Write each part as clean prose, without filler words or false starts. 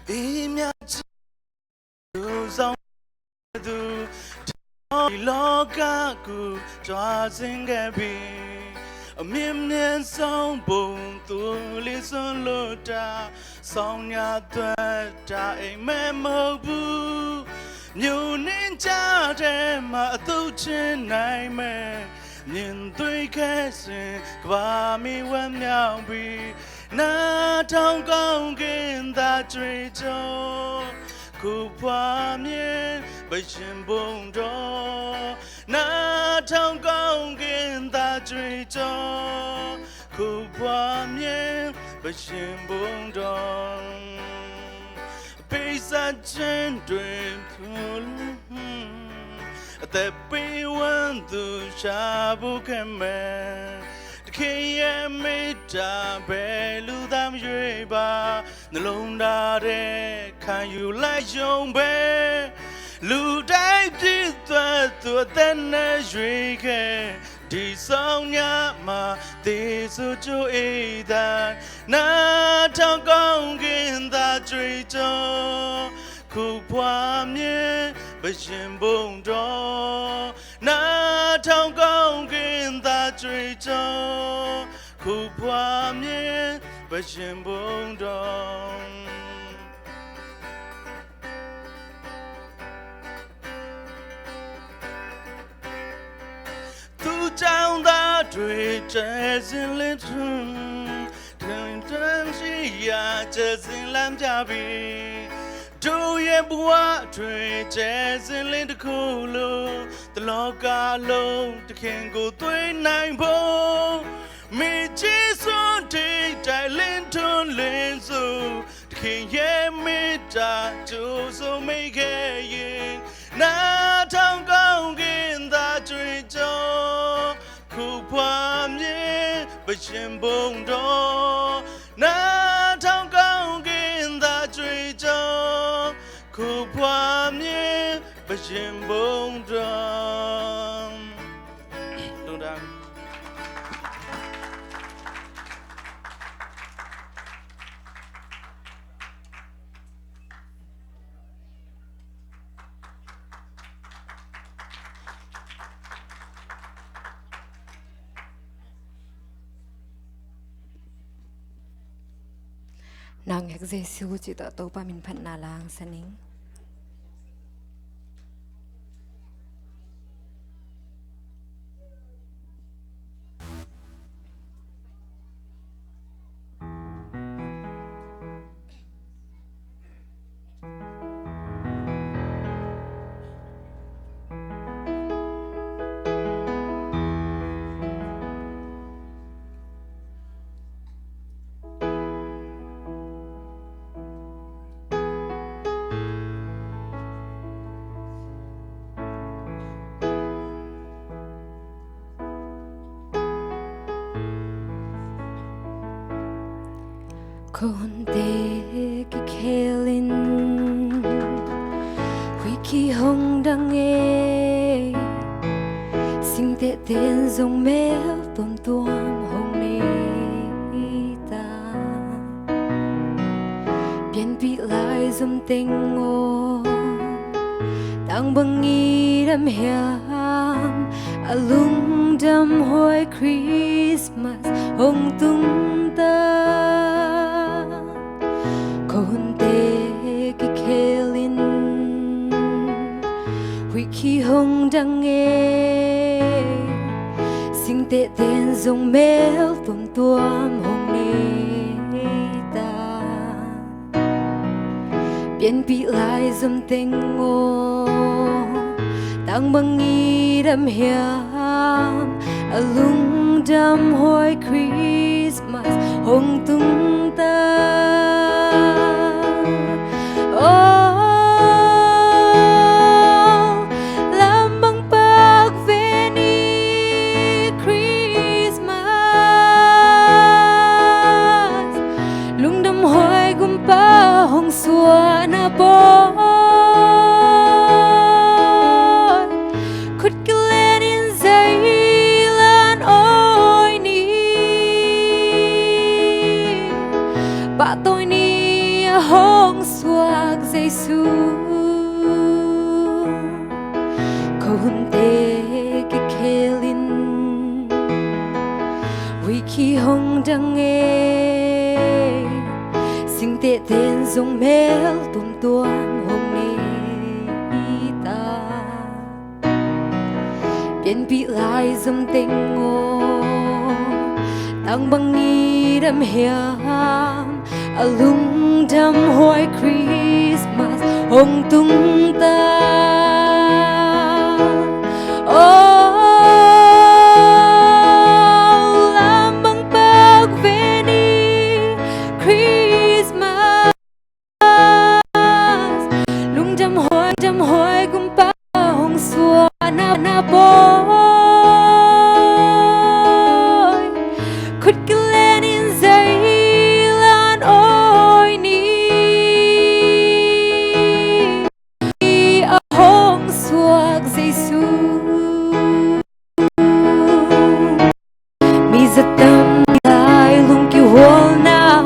Imagine some do loga ku cho singa bi a mimnen song bong tu li son lo ta song nya twa ta ai me mo bu nyu nin cha de ma tu chin nai me nhìn tôi khẽ xin qua mi wan miao bi na thong công kinh ta truy cho khu qua miên bây chân bông đó na thong công kinh ta truy cho khu qua miên bây chân bông đó bây giờ chân đêm thuแต่ปีวันตุชาบุกเมตะเคียนไม่จ่าเบลูดามยุยบานลงดาเรขันอยู่ไล่ยงเบลูได้ที่ตัวเต้นในยุยแค่ที่สองยามาที่สุดจุยดานน่าทองกงกินตาจุยจอคู่ความเย็นbây giờ bông đó na thong công kinh ta truy cho khu qua miên bây giờ bông đó tu trang ta truy trái xin lên thương thương chỉ ya chờ xin làm cha vì Trôi em bùa trôi trẻ xin lên được khô lô Từ lo cả lô từ khen cô tuổi nành bố Mi chỉ xuống thì chạy lên thôn lên dù Từ khi em mi trả chú dù mi ghê yên Na thong công kinh ta truy cho Khu phạm nhiên bởi chân bông đó Na thong công kinh ta truy cho khu phạm nhiên bởi chân bông đó Đúng đăng Nang yak Jesu chi ta to pa min phan na lang saning Con te ki khelin Hui ki hong dang e Sing te ten zong mel tuam tuam hong ne ta Bien pi lai zum teng o Tang bang i dam hiam Alung dam hoi Christmas hong tung ta Con te ki khelin Hui ki hong dang e Sing te ten zong mel tuam tuam hong ne ta Bien pi lai zum teng o Tang bang i dam hiam Alung dam hoi Christmas hong tung ta Lambang pagveni Christmas Lungdam hoy gumpa hong sua na boy Kut galen in Zaylan oi ni Ba tôi ni hong swag Giêsu ko hunte ke khelin wi ki hong dang e sing te ten zong mel tum tuam hong ne ta biến bị lại dâm tình ngô tăng bằng nghi đam hiam a lung đam hoi Christmas hong tung ta làm bằng bạc về đi Christmas lung đam hoi cũng ba hong xua na boy could glen in Zaylan oi ni a hong swag Giêsu mi zatam lai lung ki hol na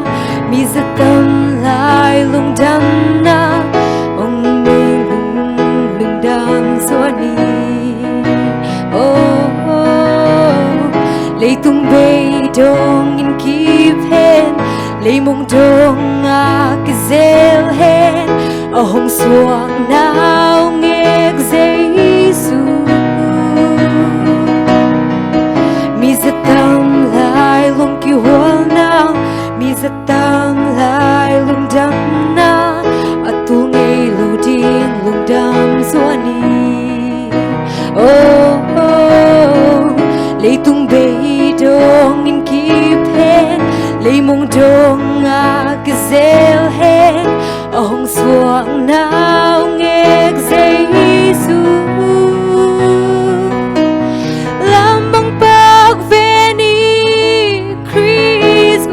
mi zatam lai lung dam na ong me lung dam so ni lấy tung bay dong in kịp hen lấy mong dong a cái zel hen ở hong suang nào nghe Giêsu mi zatam lai lung ki hol na mi zatam lai lung dam na atu ngay lu ding lung dam suani lấy tung bay dong in kịp hen lấy mong dong a cái zel hen ở hong suang nào nghe Giêsu làm bằng bạc về đi Christmas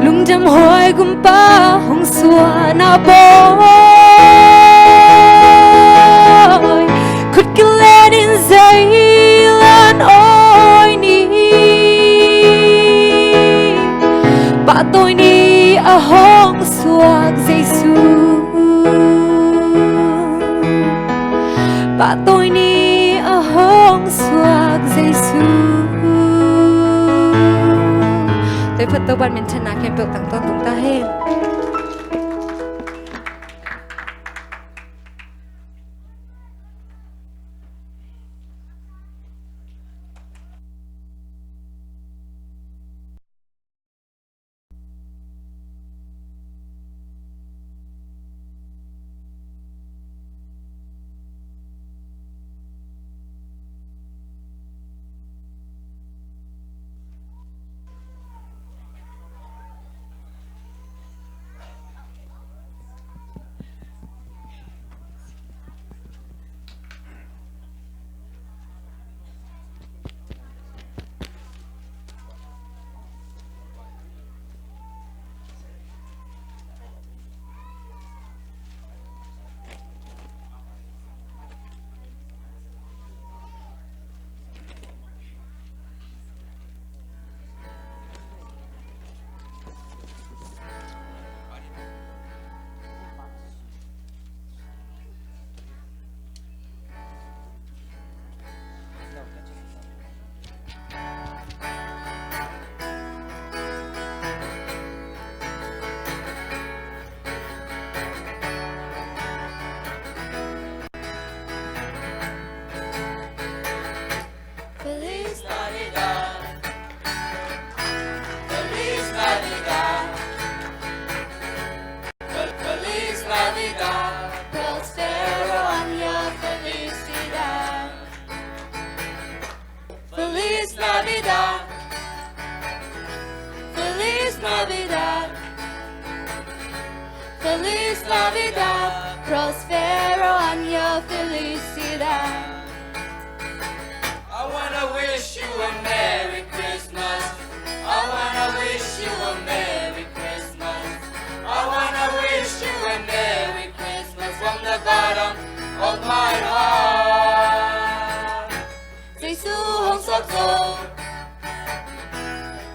lung đam hoi gum pa hong xua na boy could glad in Zaylan oi ni ba tôi ni a hong swag Giêsu ba tôi ni a hong swag Giêsu tôi phật tâu ban mình chân nạc em biểu tặng tôn chúng ta hen Feliz Navidad, prospero año felicidad. I wanna wish you a Merry Christmas. I wanna wish you a Merry Christmas. I wanna wish you a Merry Christmas from the bottom of my heart. Giêsu hong sắc dầu,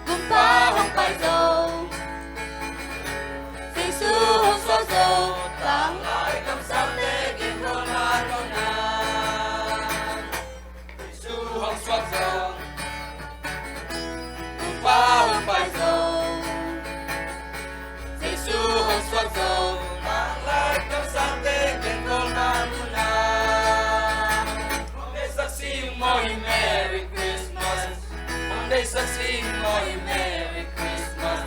gum pa hong pai dầu. så svingar ju Merry Christmas.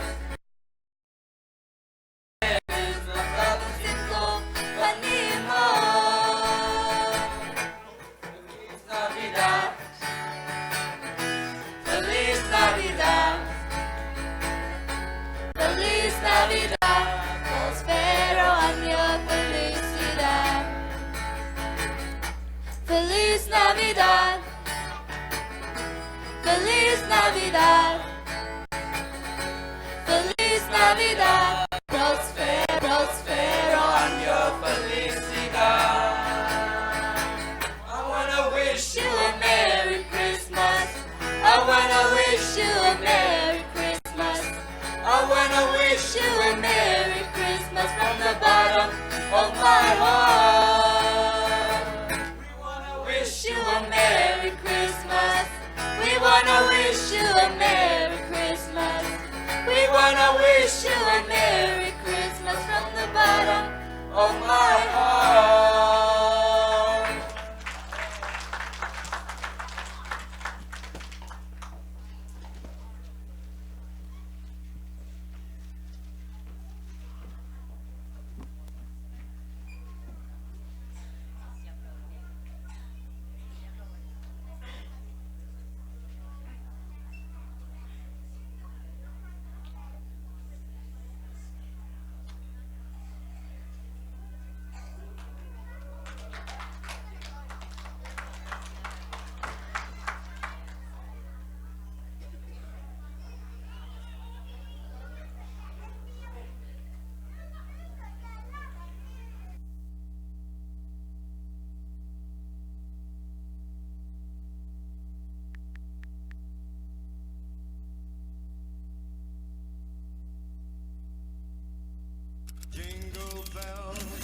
Feliz Navidad, Feliz Navidad, prospero año, felicidad. Feliz Navidad, Feliz Navidad, Feliz Navidad, prospero año, felicidad. I wanna wish you a Merry Christmas. I wanna wish you a Merry Christmas. I wanna wish you a Merry Christmas from the bottom of my heart. We wanna wish you a Merry Christmas. We wanna wish you a Merry Christmas. We wanna wish you a Merry Christmas from the bottom of my heart.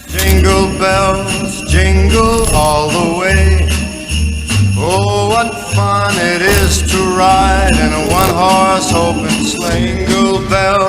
Jingle bells, jingle all the way. Oh, what fun it is to ride in a one-horse open sleigh. Jingle bell,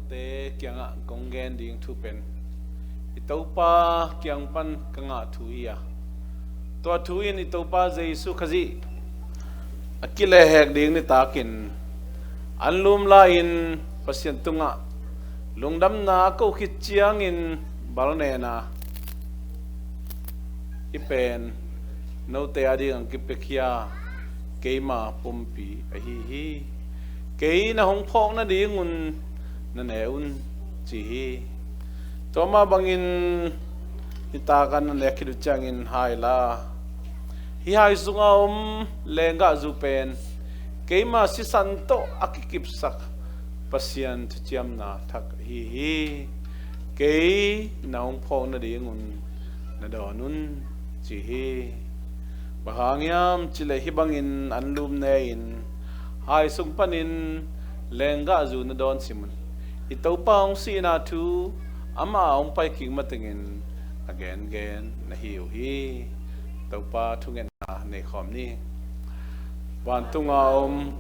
te kianga kongen ding thu pen itopa kiang pan kanga thu ya to thu in itopa jesu khazi akile hek ding ni takin anlum la in pasien tunga lungdam na ko khit chiang in balne na ipen no te adi ang kipekhia keima pumpi hi hi ke na hong phok na ding un na ne un chi hi to ma bangin itakan na lekhidu changin haila hi hai sunga lenga zu pen keima si santo akikip sak pasian thiam na thak hi hi ke na hong phok na ding un na donun chi hi bahangyam chile hibangin anlum ne in hai sung panin lenga zu na don simun itopa ong si na tu ama ong pai king matingin again na hiu hi topa thungen na ne khom ni wan tunga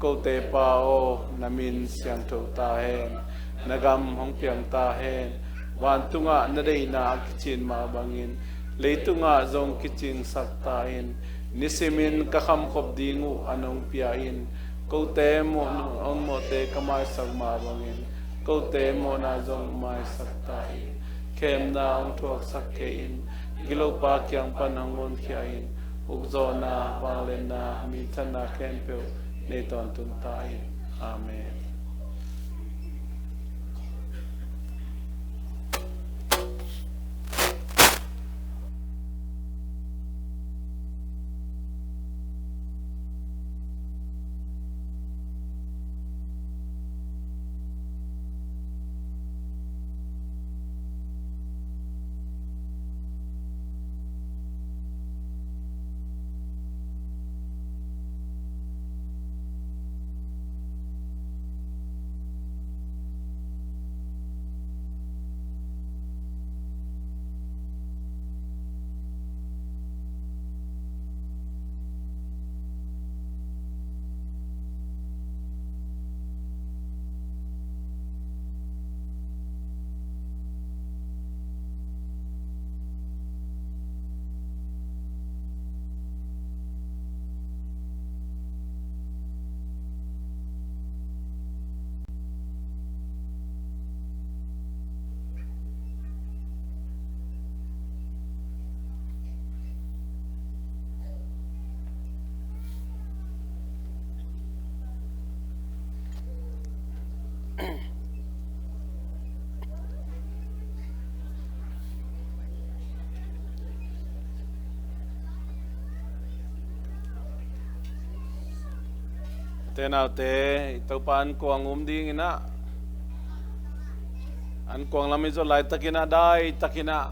ko te pa o namin siang tho ta hen nagam hong piang ta hen wan tunga na dei na kichin ma bangin leitunga zong kiching sak ta in nisimin kakham khop dingu anong piain ko te mo on mo te kamai sak ma bangin ko te mo na zong mai sak ta in kem na ong thuak sak ke in gilo pa kyang panangon khia in ukzo na wanglen na mi thana ken pe ne ton tun ta in amen. Tenau te topan kuang ding ina an kuang lami zo lai takina dai takina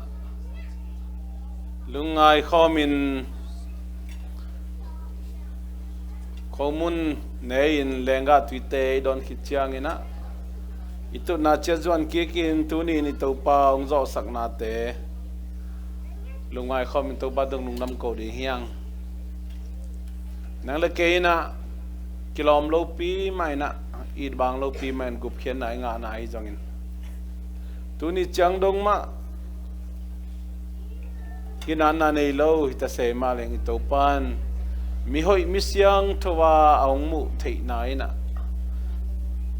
lungai khomin khomun nein lenga tuite don khichiang ina itu na chezuan kikin tuni ni topa ong zo sakna te lungai khomin topa dong nung nam ko di hiang nang le keina kilom lo pi mai na it bang lo pi man gup khen nai nga nai jongin tu ni chang dong ma kinan na nei lo hita se ma leng to pan mi hoi mi siang thowa ong mu thei nai na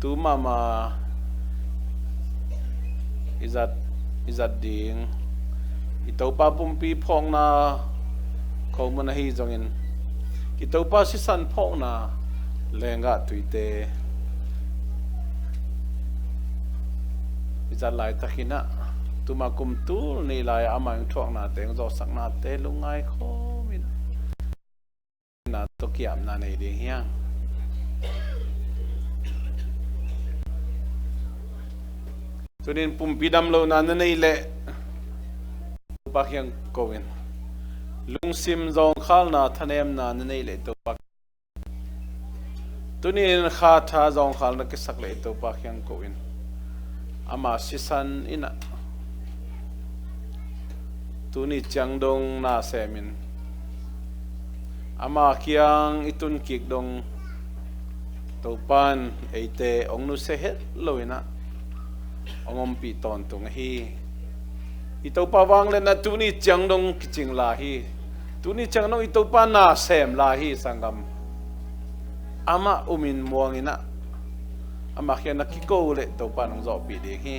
tu mama izat ding ito pa pumpi phong na ko mo na hi jongin ito pa si san phong na lenga tuite izat lai takina tumakum tu ni lai amang thok na teng zo sak na te lungai kho min na to kiam na nei ding hiang tunin pumpi dam lo na nei le pa kyang koin lungsim zong khal na thanem na nei le to pa tunin kha tha zong khal na kisak le to pa kyang koin ama sisan ina tuni changdong na semin ama kyang itun kik dong topan eite ongnu se het loina ongom pi ton tung hi ito pa wang le na tu ni chang dong kiching la hi tu ni chang dong ito pa na sem la hi sangam ama umin muang ina ama khian na kiko le to pa nong zo pi de hi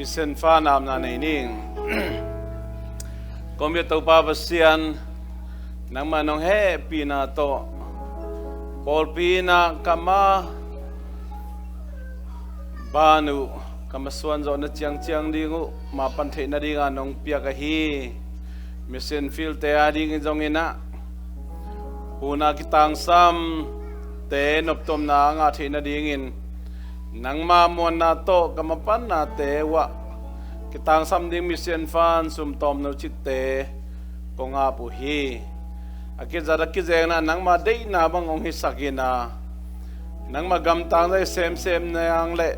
misen fa nam na nei ning komye to pa basian nang manong he pina to pol pina kama banu kamaswan zo na chiang chiang dingu ma pan the na dinga nong pia ka hi misen fil te ading jong ina una kitang sam te nop tom na nga the na dingin nang ma mon na to kamapan na te wa kitang sam ding mission fan sum tom no chitte ko nga pu hi akizara kizeng na nang ma dei na bang ong hi sakina nang magam tang dai sem sem na yang le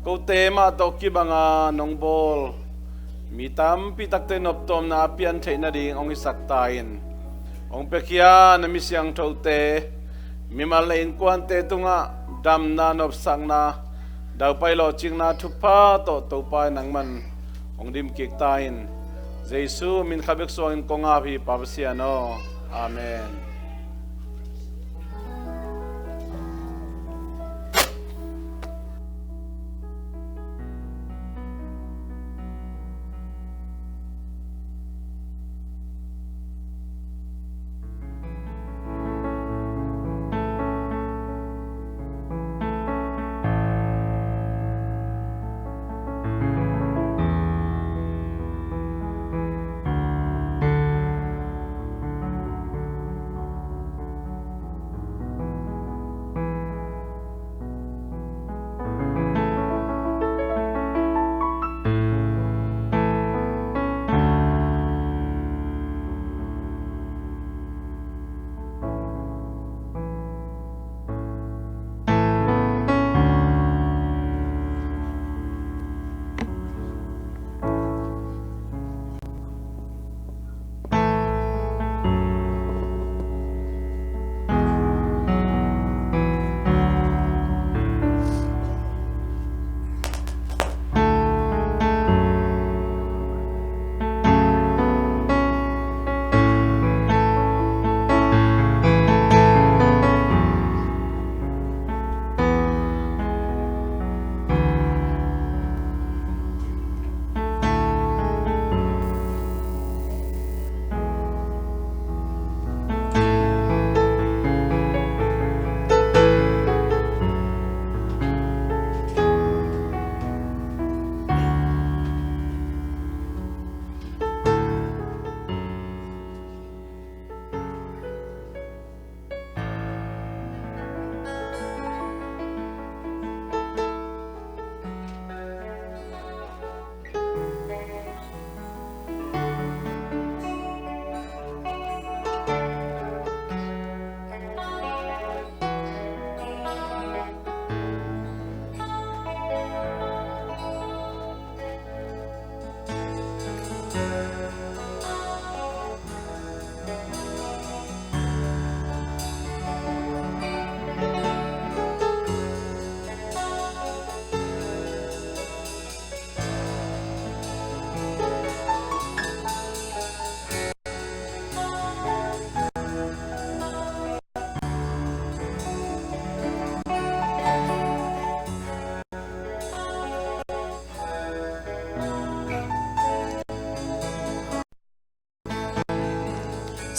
ko te ma to ki banga nong bol mi tam pi tak te nop tom na pian the na ding ong hi sak tain ong pe kia na mi siang tho te mi ma lein kwan te tunga dam na nop sang na dau pai lo ching na thu pa to to pai nang man ong dim kik tain Jesu min khabek so in konga phi pavsiano. Amen.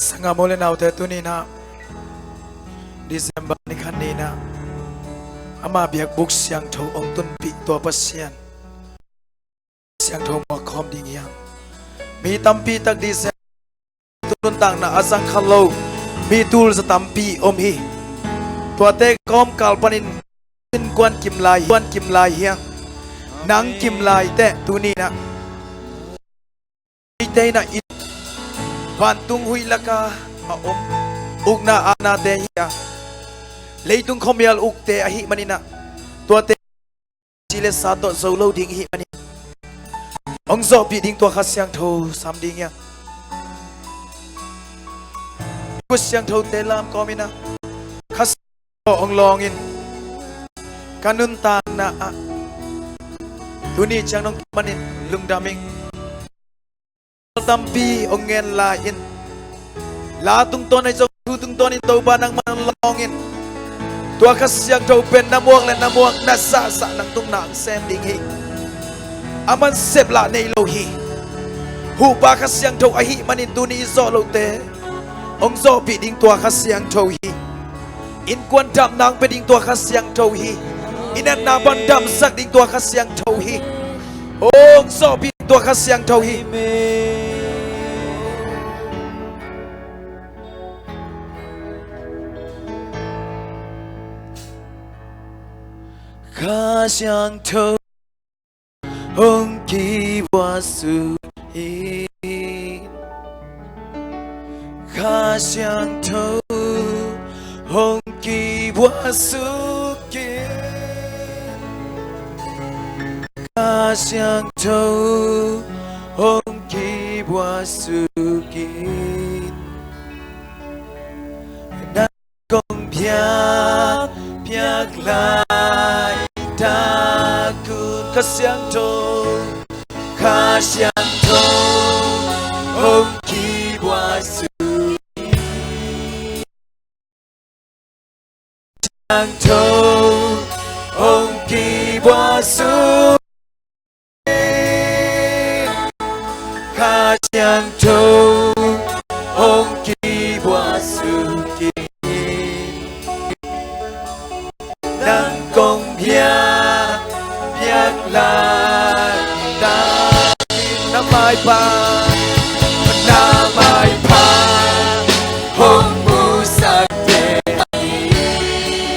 Sanga mole na ute tunina December ni kanina ama biak buk siang tho ong tun pi to pasian siang tho ma khom ding yang mi tampi tak December tun tang na asang khalo mi tul sa tampi om hi to te kom kalpanin tin kwan kim lai hiang nang kim lai te tunina te na Bantung hui laka maom ugna ana de hiya leitung khomial ukte ahi manina tua te chile sato zolo ding hi manina ong zo pi ding tua khasyang tho sam ding ya kusyang tho te lam komina khas ong longin kanun ta na tuni chang nong manin lungdaming tampi ongen lain la tung ton ai jong tu tung ton in to ba nang man longin tua khasyang tho pen namuak le namuak na sa nang tung nang sem ding hi aman sep la nei lo hi hu ba khasyang tho a hi manin tu ni zo lo te ong zo pi ding tua khasyang tho hi in kwan dam nang pe ding tua khasyang tho hi in an na ban dam sak ding tua khasyang tho hi ong zo pi tua khasyang tho hi khasyang tho ong ki wasu hi khasyang tho ong ki wasu ki khasyang tho ong ki wasu ki na kong piak lai takut khasyang tho Hong kiwasu Chang thâu Hong kiwasu Kha chang thâu Hong kiwasu Nang công bia Biak la ta Namai pa Namai pa Hong mu sakte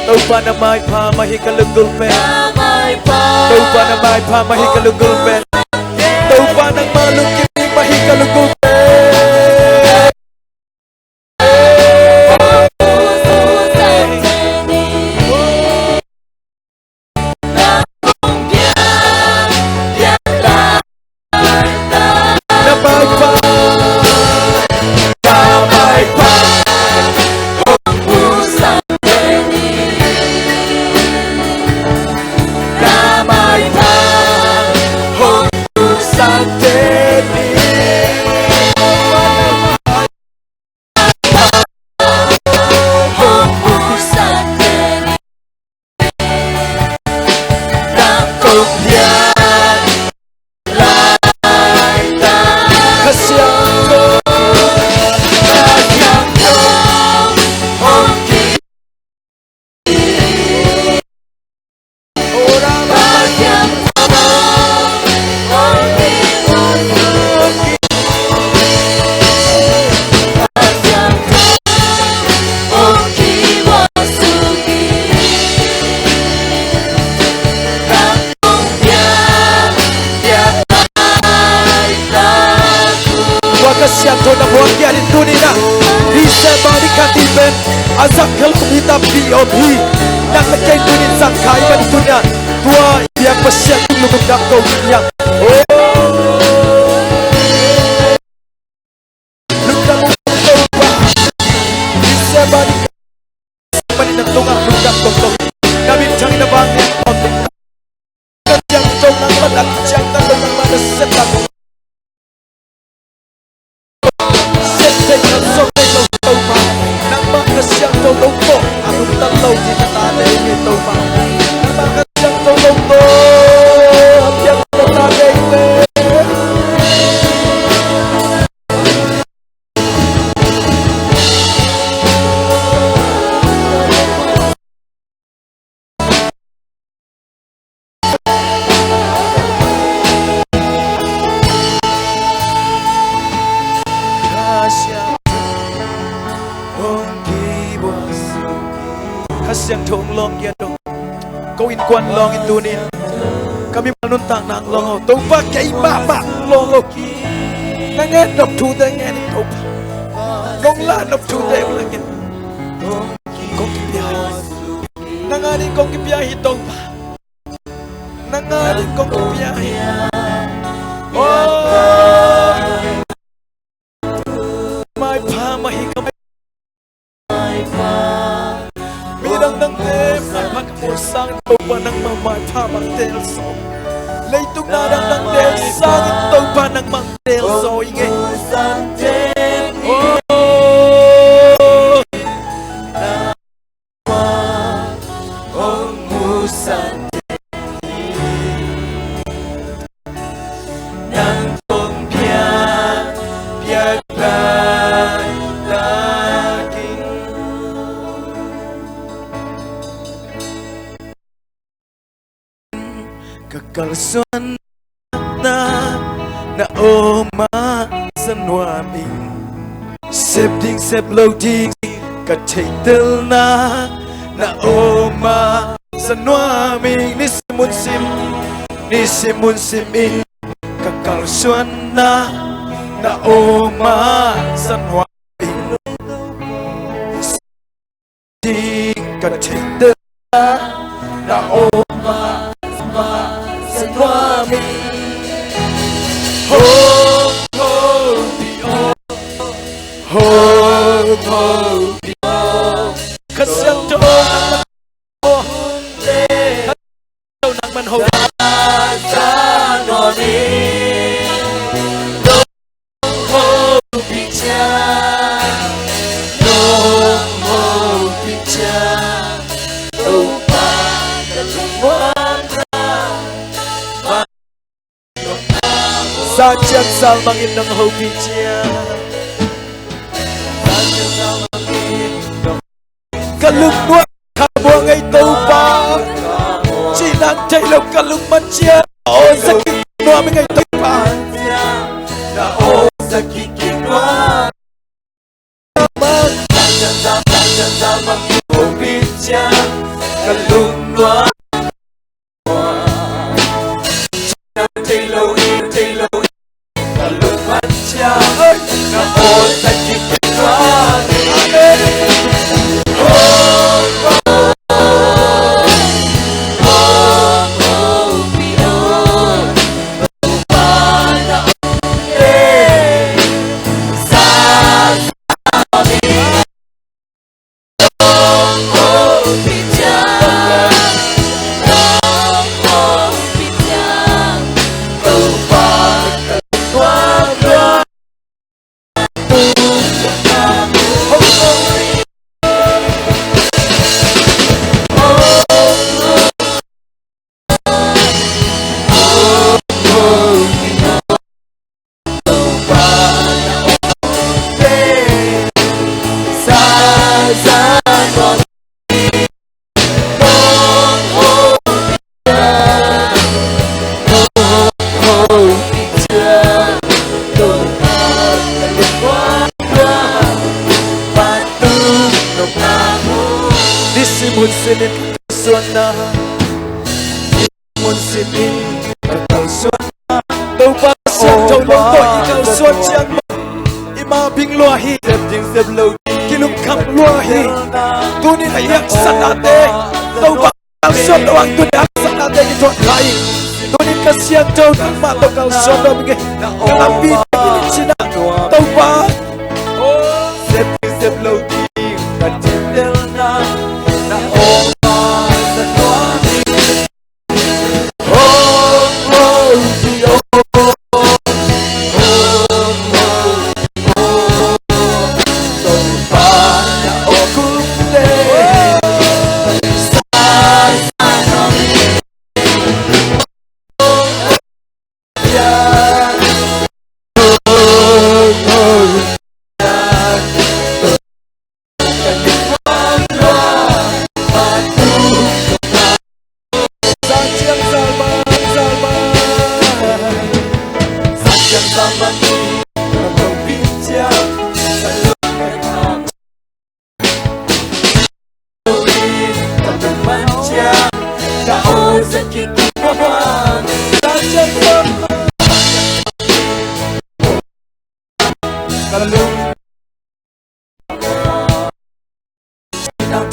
Tau pa namai pa mahikalugul pen Namai pa Tau pa namai pa mahikalugul pen Tau pa nang malukit mahikalugul pen Namai pa Namai pa Hong mu sakte Namai pa Hong mu sakte Siang na buwan kianin tunina Risa bari katiben Azak kalkum hitam POP Nang nagkain tunin sang kaiban tunya Tua ibiang pasyang tulugog na kau yang Lugda mo ito ba Risa bari katiben ng tungang lugdang tong Nabintang na bang yung tong Kadyang tong ng manaksyang na tong ng manasetang Tulong po, anong talaw tinatanay nito pa Nang bakit siyang tulong po Hapyang natanay ko Kasyang thong long yan dong Kau in kwan long in tunin Kami manuntang nang long Tau pa kay baba long Nangan nop tu da ngan tau pa Long la nop tu da ulangin Kong kipiyahi Nanganin kong kipiyahi tau pa Nanganin kong kipiyahi Oh May pa mahikam Mirang ng tem ay magpusang ito pa ng mamay pa magtelso Laytong narang ng telsang ito pa ng magtelso Ingay Hong mu sakte Nang tong biyak Biyak laging Kakalsuan na oma sa nuaming Sepding seploading kataitel na oma sa nuaming Nisimunsimin kakalsuan na oma sa nuaming Sepding kataitel na oma sa nuaming Kasi ang doon ng manhog sa nuaming Sa chiang sal mangin ng hopi chia kalung nuat kabuang ay taupa chinang taylog kalung manchia o sakit nuaming ay taupa na o sakit nuaming hopi chia kalung nuat Taylor kalung manchia na o sakit nuaming Sinin suana Mun sinin Tau suana Tau ba siang tau long to ikaw suan siang Ima bing luahi Kilung kam luahi Tunin ayak sanate Tau ba kau suan doang tunin sanate Ito kai Tunin ka siang tau nang mato kau suan doang Bingay Kalambi Tunin sina Tau ba Sep lodi Katintel na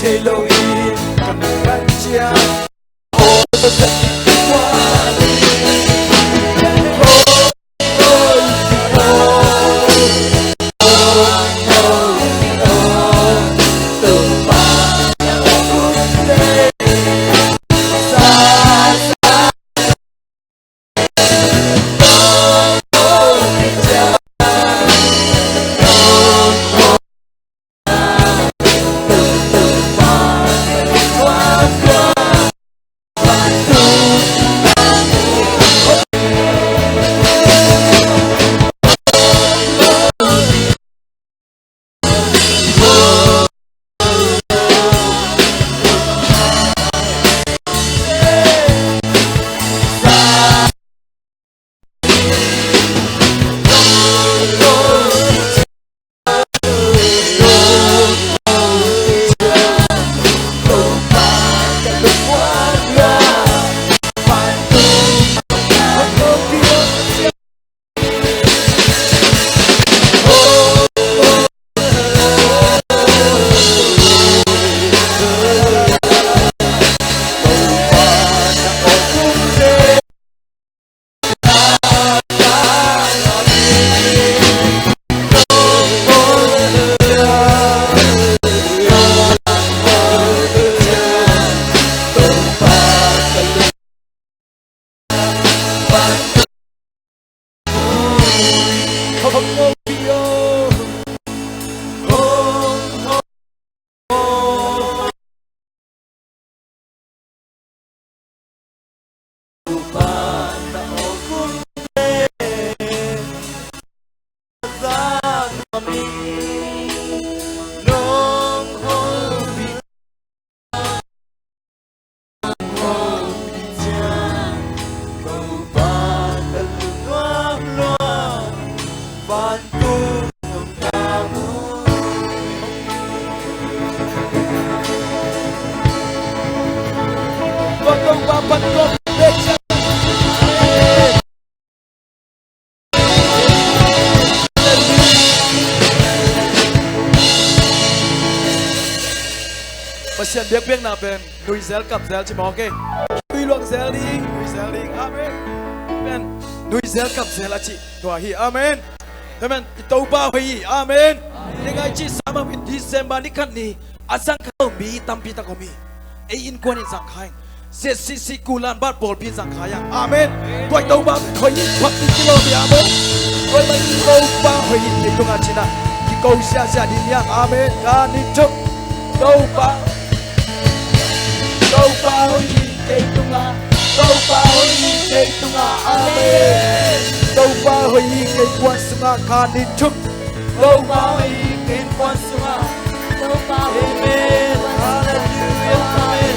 Taylor in Kamanchia mi nong ho mi ho mi cha câu ba ta loa loa ban tu nong ta mu câu ba ban tu Pasian biak na pen nui zel kap zel chi mo ke nui luang zel ding amen pen nui zel kap zel chi to hi amen amen to ba hi amen ningai chi sama min December ni kan ni asang ka mi tampi ta ko mi e in kon in sang khai se si kulan bat bol pin sang khaya amen toi to ba khoi phak ti kilo bi amen toi ba to ba hoi ni to nga china ki ko sia din ya amen ka ni chuk to ba Câu bao nhiêu cây tung à, câu bao nhiêu cây tung à, amen. Câu bao nhiêu cây quan sung à, khan đi chúc. Câu bao nhiêu cây quan sung à, câu bao amen. Hallelujah, amen.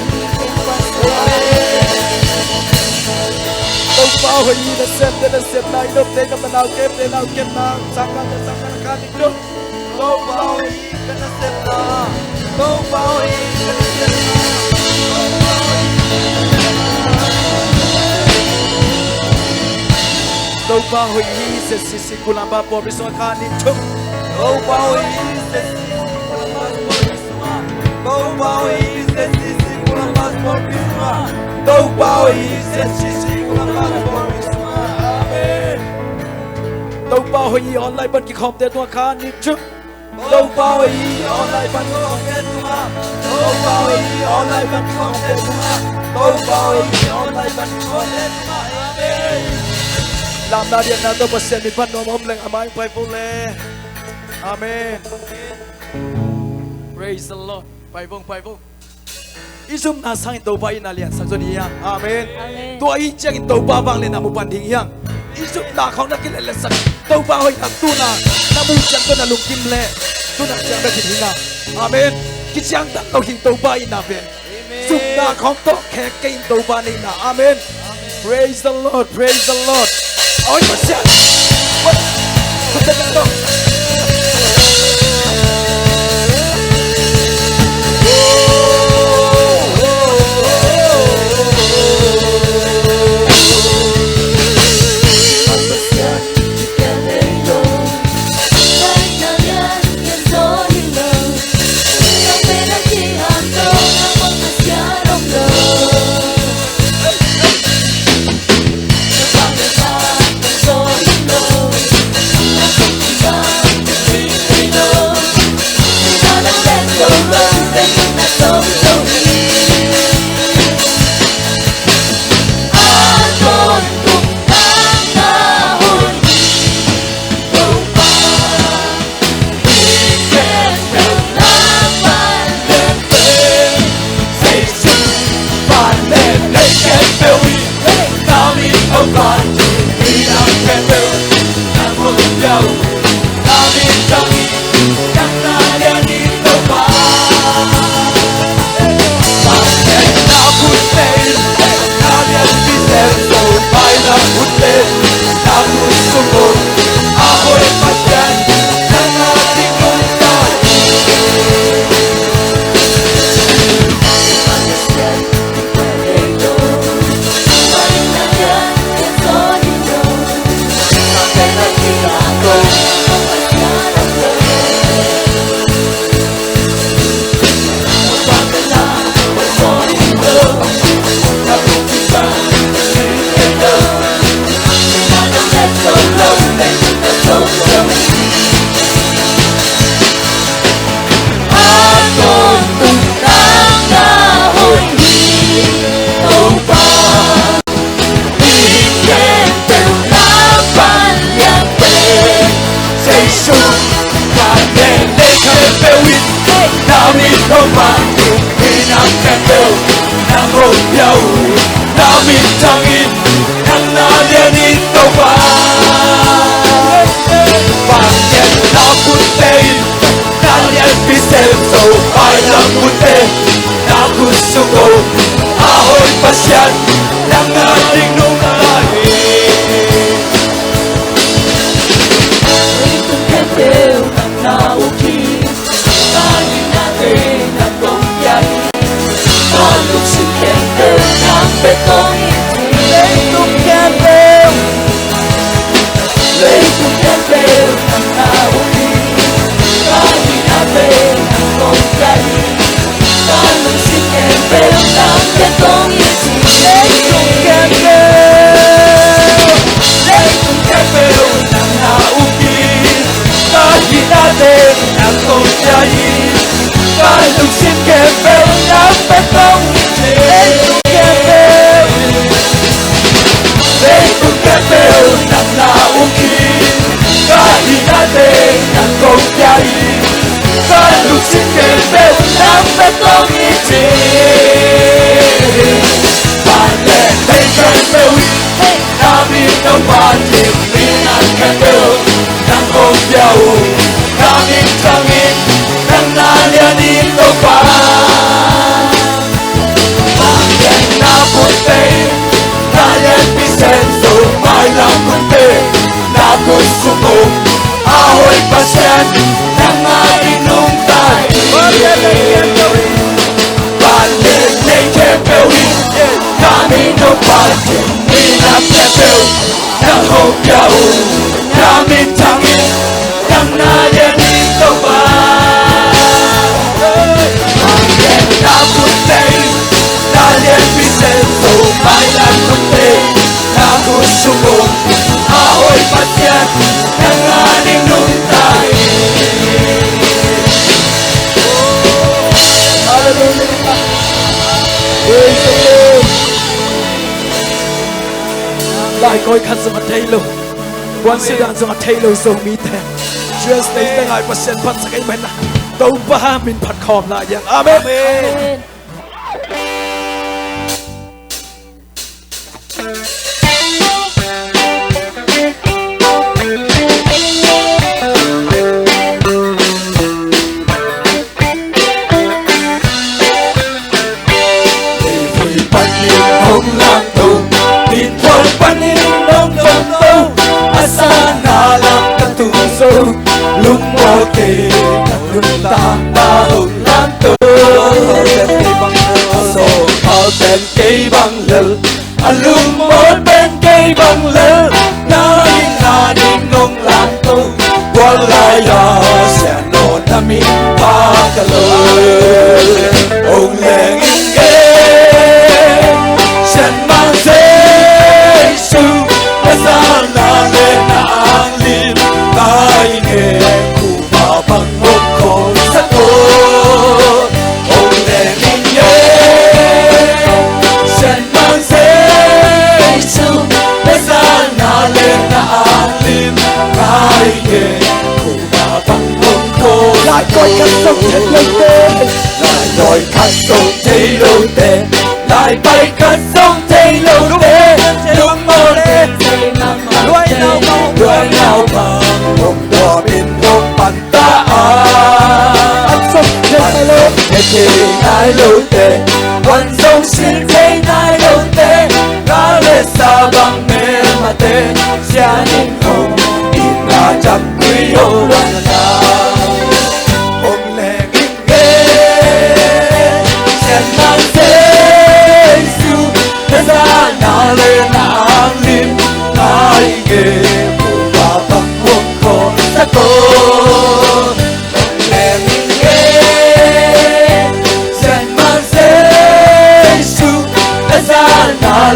Câu bao nhiêu đã xem lại đốt đến cái nào kem nào sang khan đi chúc. Câu bao nhiêu đã xem là, câu bao nhiêu đã xem là. Câu bao hồi ý sẽ xí kulam ba por biswa khanin chung. Câu bao hồi ý sẽ xí kulam ba por biswa. Câu bao hồi ý sẽ xí kulam ba por biswa. Câu bao hồi ý sẽ xí kulam ba por biswa. Amen. Câu bao hồi ý online ban ki khom te tua khanin chung. Câu bao hồi ý online ban ki khom te tua. Câu bao hồi ý online ban ki khom te tua. Câu bao hồi ý online ban ki khom te tua. Amen. Làm na điện na tôi bớt xem bị bắt nôm ôm lên amai phải vô lệ, amen. Praise the Lord, phải vong. Isum na sang tàu bay na liền sang zoni yang, amen. Tua i chang tàu ba vang lên na mu pan ding yang. Isum na khong na kilele sang tàu ba hoi tu na mu chang tu na lung kim le, tu na chang na kim na, amen. Ki chang ta tàu hing tàu bay na pen. Isum na khong to khe kain tàu ba ni na, amen. Praise the Lord, praise the Lord. Ôi mà sao? What? Không thể làm đâu. senso ai lang munte na kusuko ahoy pasyan ng ating nungahi. Ito kembel ng nauki Kali natin ang bongyahin Maluksin kembel ng betong iti Leitong kembel ng nauki Kali natin ang bongyahin Maluksin kembel ng betong iti Leitong kembel ng nauki Kali natin ang bongyahin Maluksin kembel ng betong iti Leitong kembel ng nauki Kali natin ang bongyahin Maluksin kembel ng betong iti Panlentay kembel namin ang batik Minang kembel ng bongyahin Kaming tangin ng nalyanin o pa Mangyan na puti Nalyan pisenso May lang puti Na gusto mo Ahoy pasyan Ng alinong tayo Balit na kembewin Kami no batik Minang kembel ng bongyahin Kaming tangin ng nalyanin o pa Nalyan pisenso, may lang puti Na gusto mo, ahoy pasyan Ng aning nuntay Hallelujah Praise the Lord Lại coi khăn sa mặt thay lâu Quan sư đàn sa mặt thay lâu sâu mi tên Chúa stay ta ngại pasyan pat sa kay men na Tâu ba min pat khom na yang Amen Lumote Nagunta Mahong Lanto So Hào tên cây bằng lơ Lumot bên cây bằng lơ Na hình ngong lanto Walaya Sẽ nô namin Pagkalơ Ông leng ingay Siyan mang Jesu Masana lên ang lim Ay nghe Bằng một khổ sắc cô Ông lẽ mình nhớ Sen mang Giê-xu Bây giờ nà lên nà an lim Ai nghe Cô bà bằng một khổ Lại coi khát sông thế lâu tê Lại coi khát sông thế lâu tê Lại bay khát sông thế lâu tê Lúc mơ lên Đuôi nào bằng Ông đỏ bên gông bàn ta Anh sông thế lâu Thế nai lâu tê Quan sông xin thế nai lâu tê Gá lê xa bằng mê mà tê Xia ninh hồng In là chăm quý hô loạn là Ông lẹ kinh ghê Xen mang Giê-xu Thế ra nà lê nà ang lim Ai ghê Cô bà bằng muôn khổ sắc cô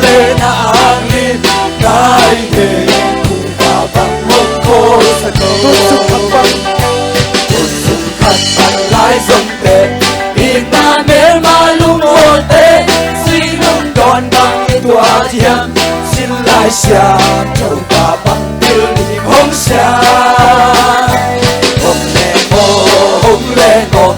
lên ang lim Nai nghe Cô bà bằng một khổ sắc cô Cô sung khát bằng lại dòng tê In na mê ma lung hô tê Suy nung đòn bằng tòa thiam Xin lại xa Châu bà bằng tiêu niệm hông xa Hông lê ngô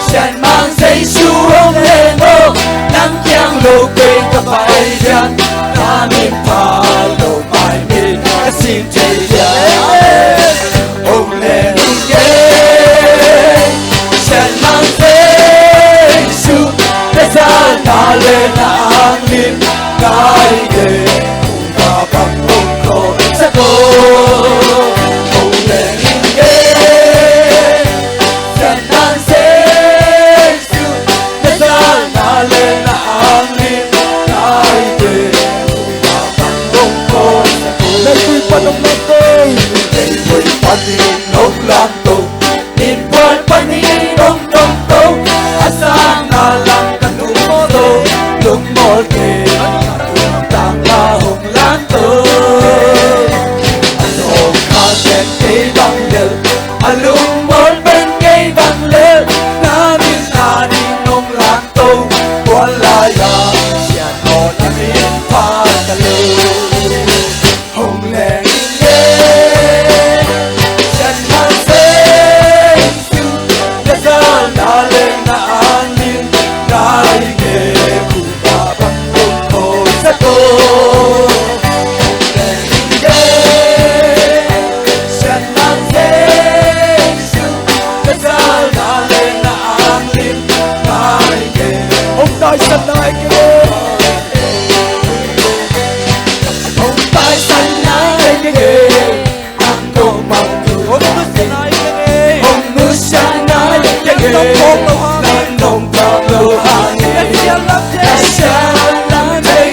Sen mang Giê-xu hông lê ngô Nắng kiang lô quê cà phải riêng Namin pa lô mai min Cả xin chê riêng Ông lê ngô Sen mang lên ang lim ngai ge ta bang ông ko sa ko ông lên ge san nan se su ta na lên ang lim ngai ge ta bang ông ko sa ko lên quy pan ông lên tôi lên quy pan ông lan tôi in pan pan ông tôi asa na lang kanung mo to lung mol ke tang la hong lan to ano ka sen ke bang le alung mol ben ke bang le na min na ni nong lan to wala ya sia no na min pa ta le hong le nge san ma se su da sa na le na an lim ngai ge ku ba bang ong ko sa ko le nge san ma se su da sa na le na an lim ngai ge ông tai san nai ge ông tai san nai ge ang ko mang tu ông nu san nai ge ông nu san nai ge nan nong ta lo han ya sha lam dei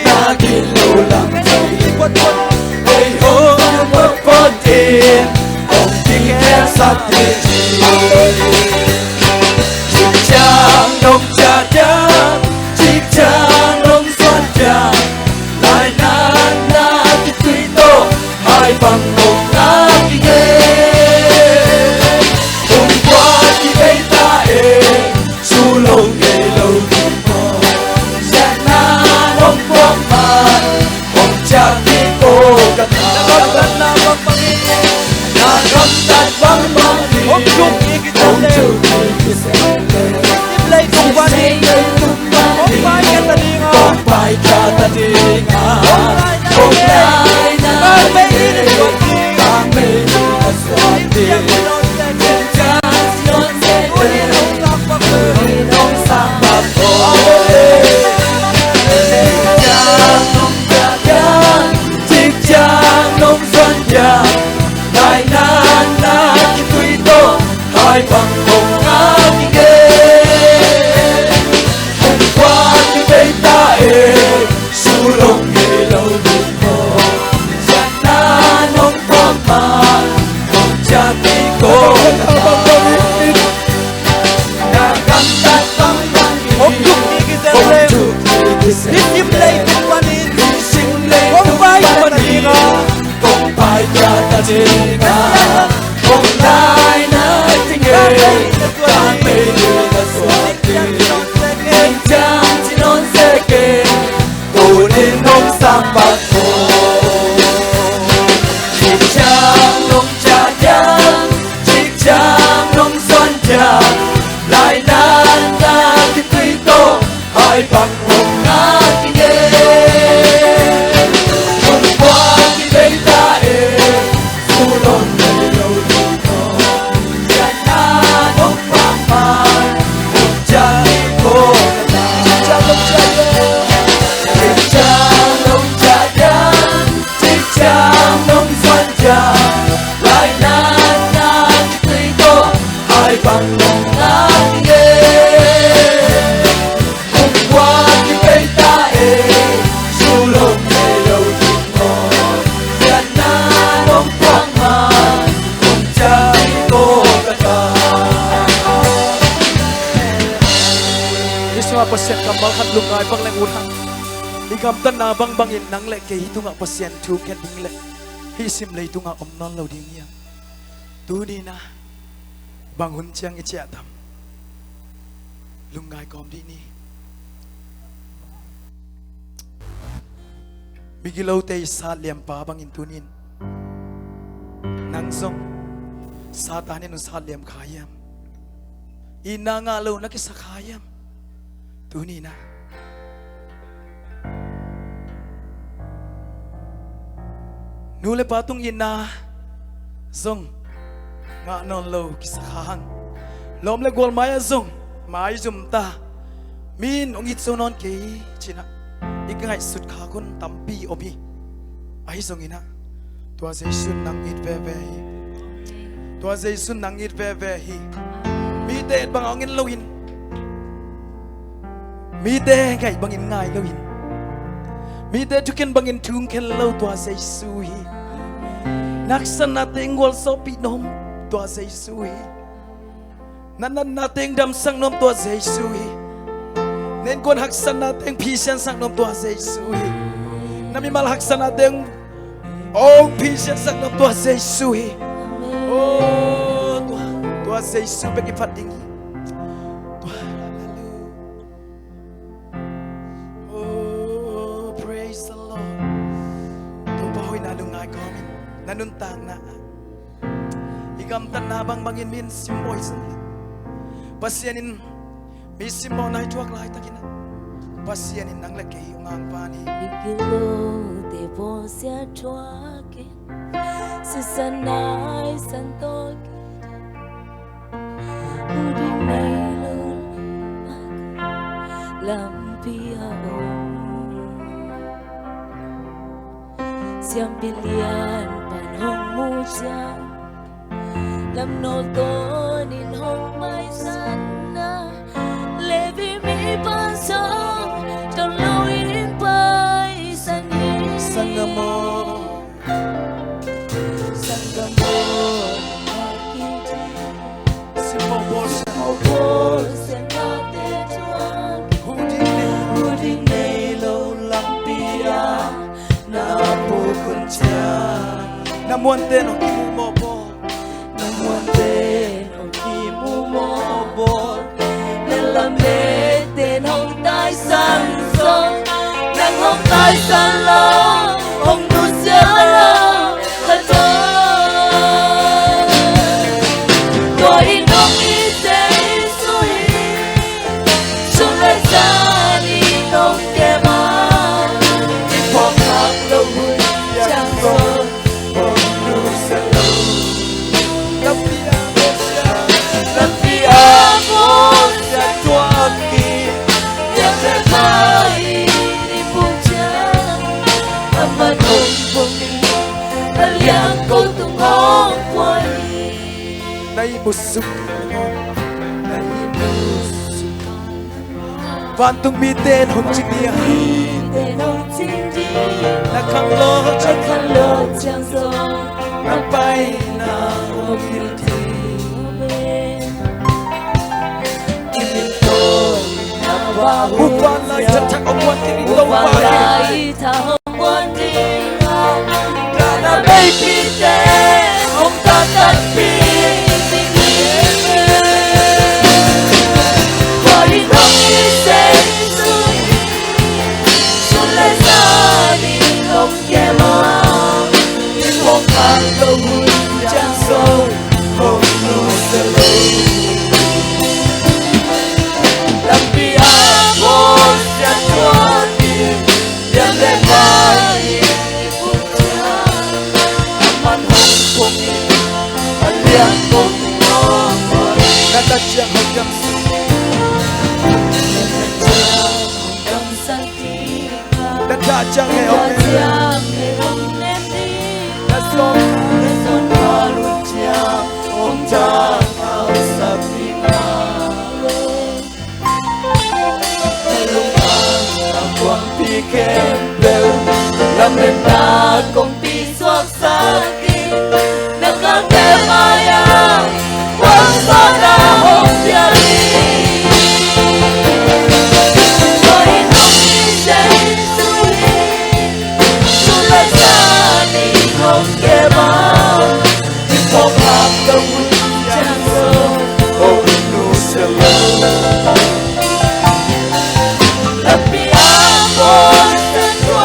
na ki lo lam dei hey ho mo po tin ông tin ke sa ti chik chang nong cha cha chik chang nong son cha lai na na ti tui to hai bang nong na ki ge ông qua ki bei ta e su lo ge lo ti mo sa na nong po ma ông cha ki ko ka na na bang bang na ram ta bang bang ông chung ki ki ta le ki se lấy tung ba đi ông bai ka ta đi ông bai ka ta đi ông lai na be ni ko ti ka me na so ti cha non se we nong sa ba ko cha nong cha chi cha nong son cha lai na na ki tui to hai bang ông na ki ge hôm qua ki bei ta e su long ge lo di mo sa na nong pa ma ông cha ki ko na kam ta tam bang ông chuk ki se le ni sim le tung pa ni sim le ông bai pa ni ga ông bai cha ta ji ga ông lai na ting ge ta me ni na so ti en chang chi non se ke to ni nong sam ba ko chi chang nong cha cha chi chang nong son cha lai na na ti tui to hai bang hong na ki ge hôm qua ki bei ta e su long ge lo ti ko cha na nong pa ma ông cha ki ko ka na cha nong cha cha nong cha cha chi cha nong son cha lai na na ti tui to hai bang hong na ki ge hôm qua ki bei ta e su long ge lo ti ko cha na nong pa ma ông cha ki ko ka na Iswa pasien kambal khat lungai bang leng utang igam tan na bang bang in nang le ke hitunga pasien thu ken ding le hi sim le tunga om non lo ding ya tu ni na bang hun chiang i chia tam lungai kom di ni bigilo te sa liam pa bang in tunin nang song satanin sa liam khayam inanga lo na ki sakhayam tu ni na nule patung ina zong nga non lo ki sakhang lom le gol maya zong mai zum ta min ong it so non ke china ikai sut kha kun tampi omi ai songina tua Giêsu nang it ve ve hi tua Giêsu nang it ve ve hi mi te bang ong in loin mi te ngai bang in ngai loin mi te tuken bang in tung ken lo tua Giêsu hi naksan nating wal so pi nom tua Giêsu hi nan nating dam sang nom tua Giêsu hi nên con hak san nating pi sian sang nom tua Giêsu hi nami mal hak san nating ông pi sian sang nom tua Giêsu hi oh tua Giêsu be ki phat ding tua oh praise the Lord tu ba hoi na nung ai ko min na nun tang na igam tan na bang bangin min simboy san pasianin mi simbo nai tuak lai takina pasianin nang la ke ngang pani Ikilo te bo sia chua ke si sanai santo ke udi melo lampia o siam pilian pan hong mu cha lam no to nin hong mai san na levi mi pan song trong lâu yên bay sangamo simbo bos udi melo lampia na po kun cha namuan te no ki mo bo namuan te no ki mo bo làm mê tên hồng tai san son nàng hồng tai san lo hồng tu sia lo thật thơm tôi nông y tế suy xuống lên xa đi nông kề mà đi phong khắp lâu vui chẳng son hồng tu sia lo làm vì amor nay busuk nay busuk van tung mi tên hồng chim dia tên hồng chim dia na khang lo chẳng gió na bay na hồng yêu thi bukan lai cak ông quan tin đâu bukan ba lai thao quan tin karena baby teh ông ta cắt pi Hãy Chẳng hề ông em đi đã sống qua luôn cha ông cha thao sắp đi ngà lúc ta quăng pi kem bèo làm nên ta công pi xoát xa kia nâng ngang kề maya quăng xa ra hồng tia đi không kề bao nhưng không làm đâu chẳng sâu không nu sẽ lâu tapi amor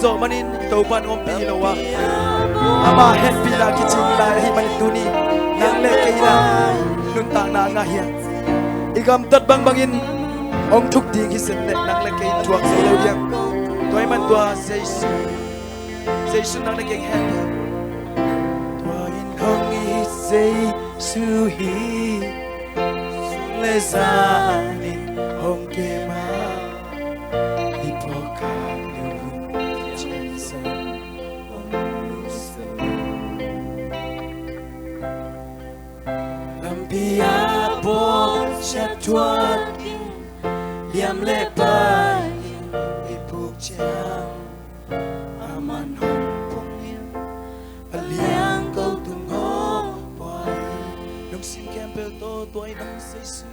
zo manin to pan om pi lo wa ama het pi la ki ching la hi man tu ni nang le ke la nun ta na nga hian igam tat bang bangin ông thúc đi khi sinh lệ nang le ke chuak se lo yang toy man tua Jesus nang le ke hen toy in hong i Jesus hi le za ni hong ke ma liam le pai ipuk chang aman hong pong in aliang go tung ho pai nong sim campbell to toy nong say su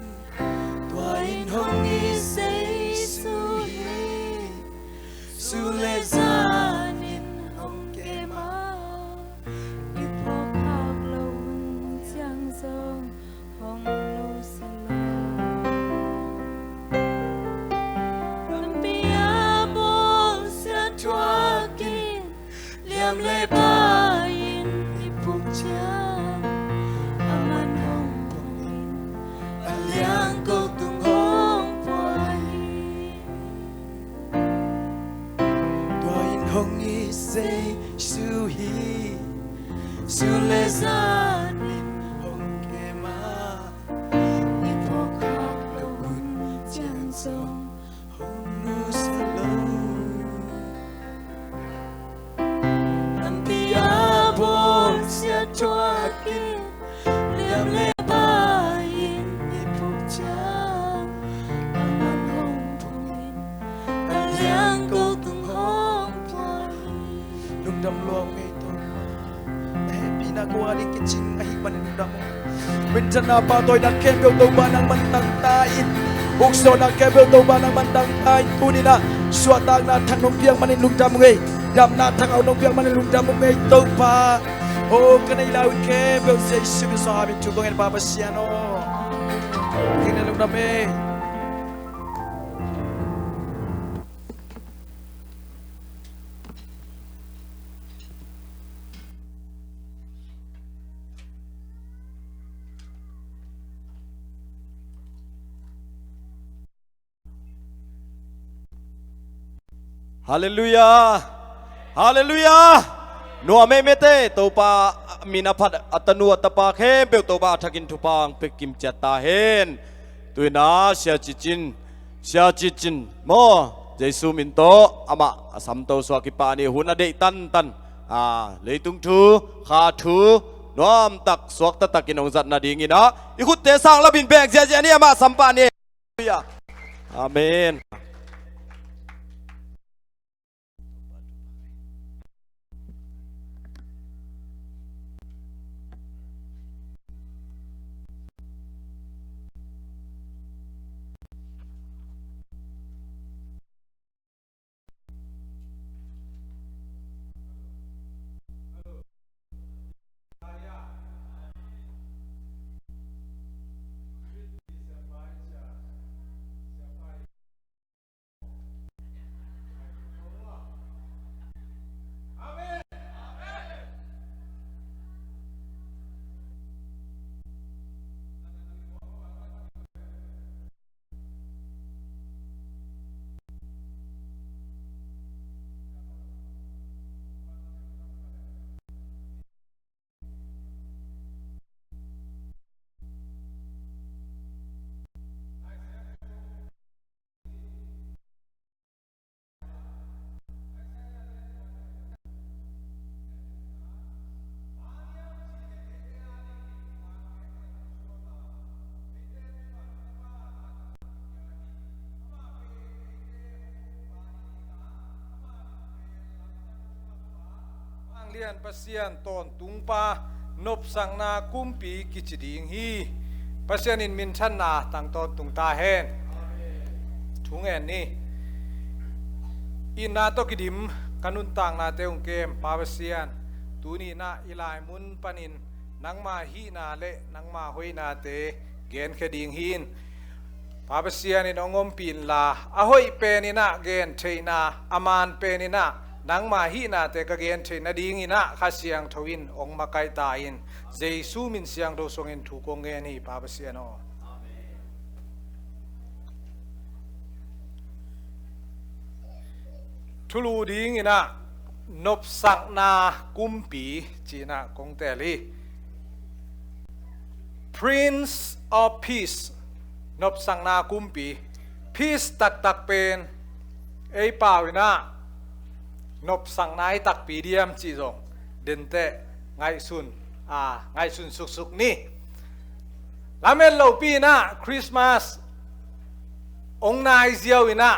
toy in hong i say su hi su le zan in hong ke ma ipok hak lo chang song hong nu sa liam le pain ipuk chang aman hong pong aliang go tung hong pai toin hong i say su hi su le zan in hong ke ma ipok hak lo hun chang song hong nu sa lo Chuakin liam le pain ipuk chang aman hong pong aliang go tung hong pai lung dam luang me to pina ko ali ke ching ai man lung dam min chana pa toy nak kem go to ba nang man tang tain ukso nak kem go to ba nang man tang tain tunina suatang na thang nong piang man lung dam ngai dam na thang au nong piang man lung dam ngai to pa oh kanay lawin ke bel say sibi so amin chugong el baba siano tingnan lang dami Hallelujah Hallelujah Noa me mete to pa minaphat atanu atapa khe pe to ba thakin thupang pe kim chata hen tuina sia chichin mo jesu min to ama asam to swa ki pa ni hun ade tan leitung thu kha thu nom tak swak ta takin ong zat na ding ina ikut te sang la bin bek je ni ama sampa ni hallelujah amen lian pasian ton tungpa nop sang na kumpi kichiding hi pasian in min chan na tang ton tung ta hen thung en ni in na to kidim kanun tang na teung kem pa pasian tu ni na ilai mun panin nang ma hi na le nang ma hoi na te gen kheding hin pa pasian in ongom pin la ahoi pe ni na gen theina aman pe ni na นังมาฮีนาเตกเกนเทนดีงินะข้าเสียงทวินองมาไกตาอินเจซูมินเสียงโดสงอินถูกงเงนี่ปาปเสียนอทุลูดีงินะนบสักนากุมปีจีนะกงเตลี Prince of Peace นบสักนากุมปี Peace ตักเป็นไอ้ป่าวินะนบสังนายตักปีเดียมจีจงเดินเตะไงสุนไงสุนสุกนี่แล้วเมื่อเราปีนะคริสต์มาสองนายเจียววินะ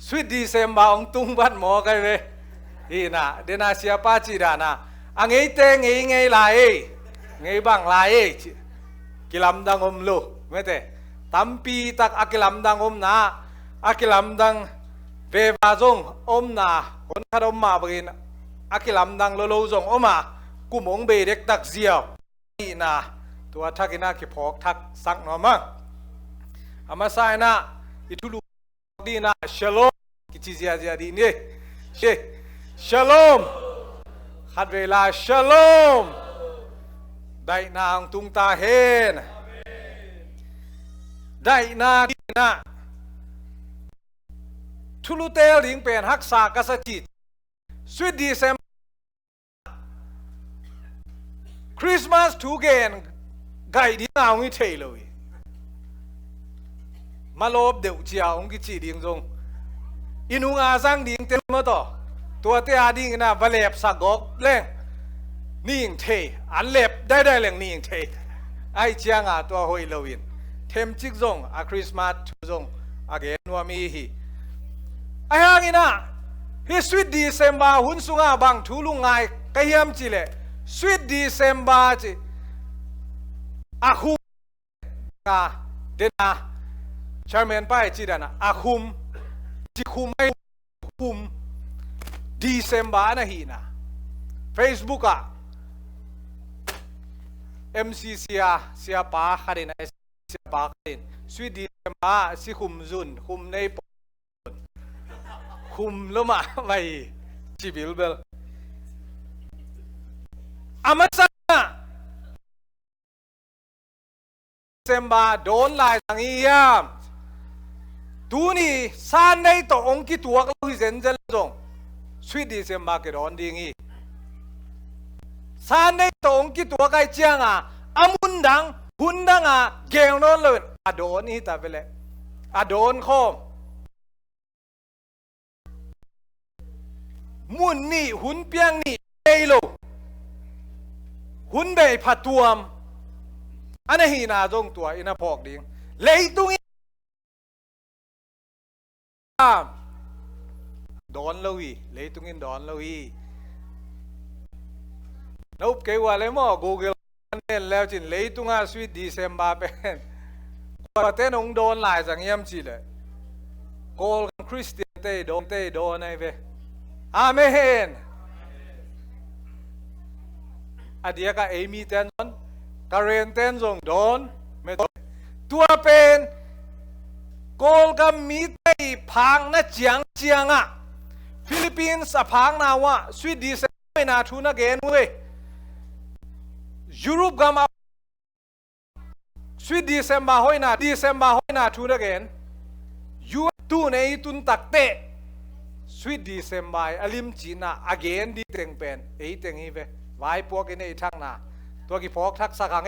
สวีทดีเซมบาองตุงบัดหมอกันเลยฮีนะเดนาเสียป้าจีดานะไงเตงไงลายไงบังลายกิลำดังอมลูไม่เตะตั้มปีตักอากิลำดังอมนะอากิลำดังเวบาจงอมนาคนขดมมาbeginอากิลำดังโลโลจงอมมากุมงเบเด็กตักเสียวนี่นะตัวทักกินาคิพอกทักสักหน่อยมั้งอามาใส่นะอิทุลูดีนะชโลมกิจิเซียดีนี่ชโลมขัดเวลาชโลมได้นางตุงตาเฮนได้นาดีนะทุลุเตลิงเป็นฮักษากษัตริย์สวีทดีเซมคริสต์มาสทูเกนไก่ดีงาวิเทเลยมาลบเดี๋ยวเจ้าองค์จีดิงจงอินุงอาสังดิงเต็มมาต่อตัวเตอาดิงนะบาเล็บสักกอกเล่งนี่ยังเทอันเล็บได้เล่งนี่ยังเทไอเจียงตัวหอยเลวินเทมจิกจงคริสต์มาสทูจงอาเกนวามีฮีไอ้ฮางินะฮิสวีทดีเซมบาหุ่นสุงาบังทูลุงไงกะยามจิเลสวีทดีเซมบาจิอาคุมเดนาชาร์เมนไปจิดานะอาคุมจิคุมไม่คุมดีเซมบานะฮีนะเฟซบุ๊กMCC เสียปาคารินเสียปาคารินสวีทดีเซมบาสิคุมจุนคุมในคุมลมาไม่จีบิลเบลอามาซาเซมบาโดนลายสังยามตูนี่ซานในตัวองค์กิตัวก็ฮิเซนเจลจงสวีทดีเซมบาเกดอนดีงี้ซานในตัวองค์กิตัวก็เจียงอามุนดังหุ่นดังเกลนนเลยโดนนี่ตาไปเลยโดนข้อมุนนี่หุ่นเปียงนี่เอโลหุ่นเบยผัดตัวมอันนี้นาจงตัวอินาพอกดิ่งเลยตุงดอนลวีเลยตุงอินดอนลวีนุบเกว่าเลยมั้ง Google เนี่ยแล้วจินเลยตุงสวีทดีเซมบาเป็นว่าเต้นองโดนหลายสังเยี่ยมจีเลยโกลคริสเตียนเต้โดนไอ้เว้อาเมนอดียก็เอมี่เต้นจนกาเรนเต้นจงโดนไม่โดนตัวเป็นโกลกับมีเต้พังนะเจียงฟิลิปปินส์พังนะว่าสวีทดีเซมไม่น่าทุนเกนเว้ยยุโรปก็มาสวีทดีเซมบาห้อยน่าทุนเกนยูตูในตุนตักเตสวีทดีเซมบายอลิมจีน่าอเกนดีเต็งเป็นเต็งฮีเวไว้พวกกันในทั้งน่ะตัวกี่พอกทักสักครั้ง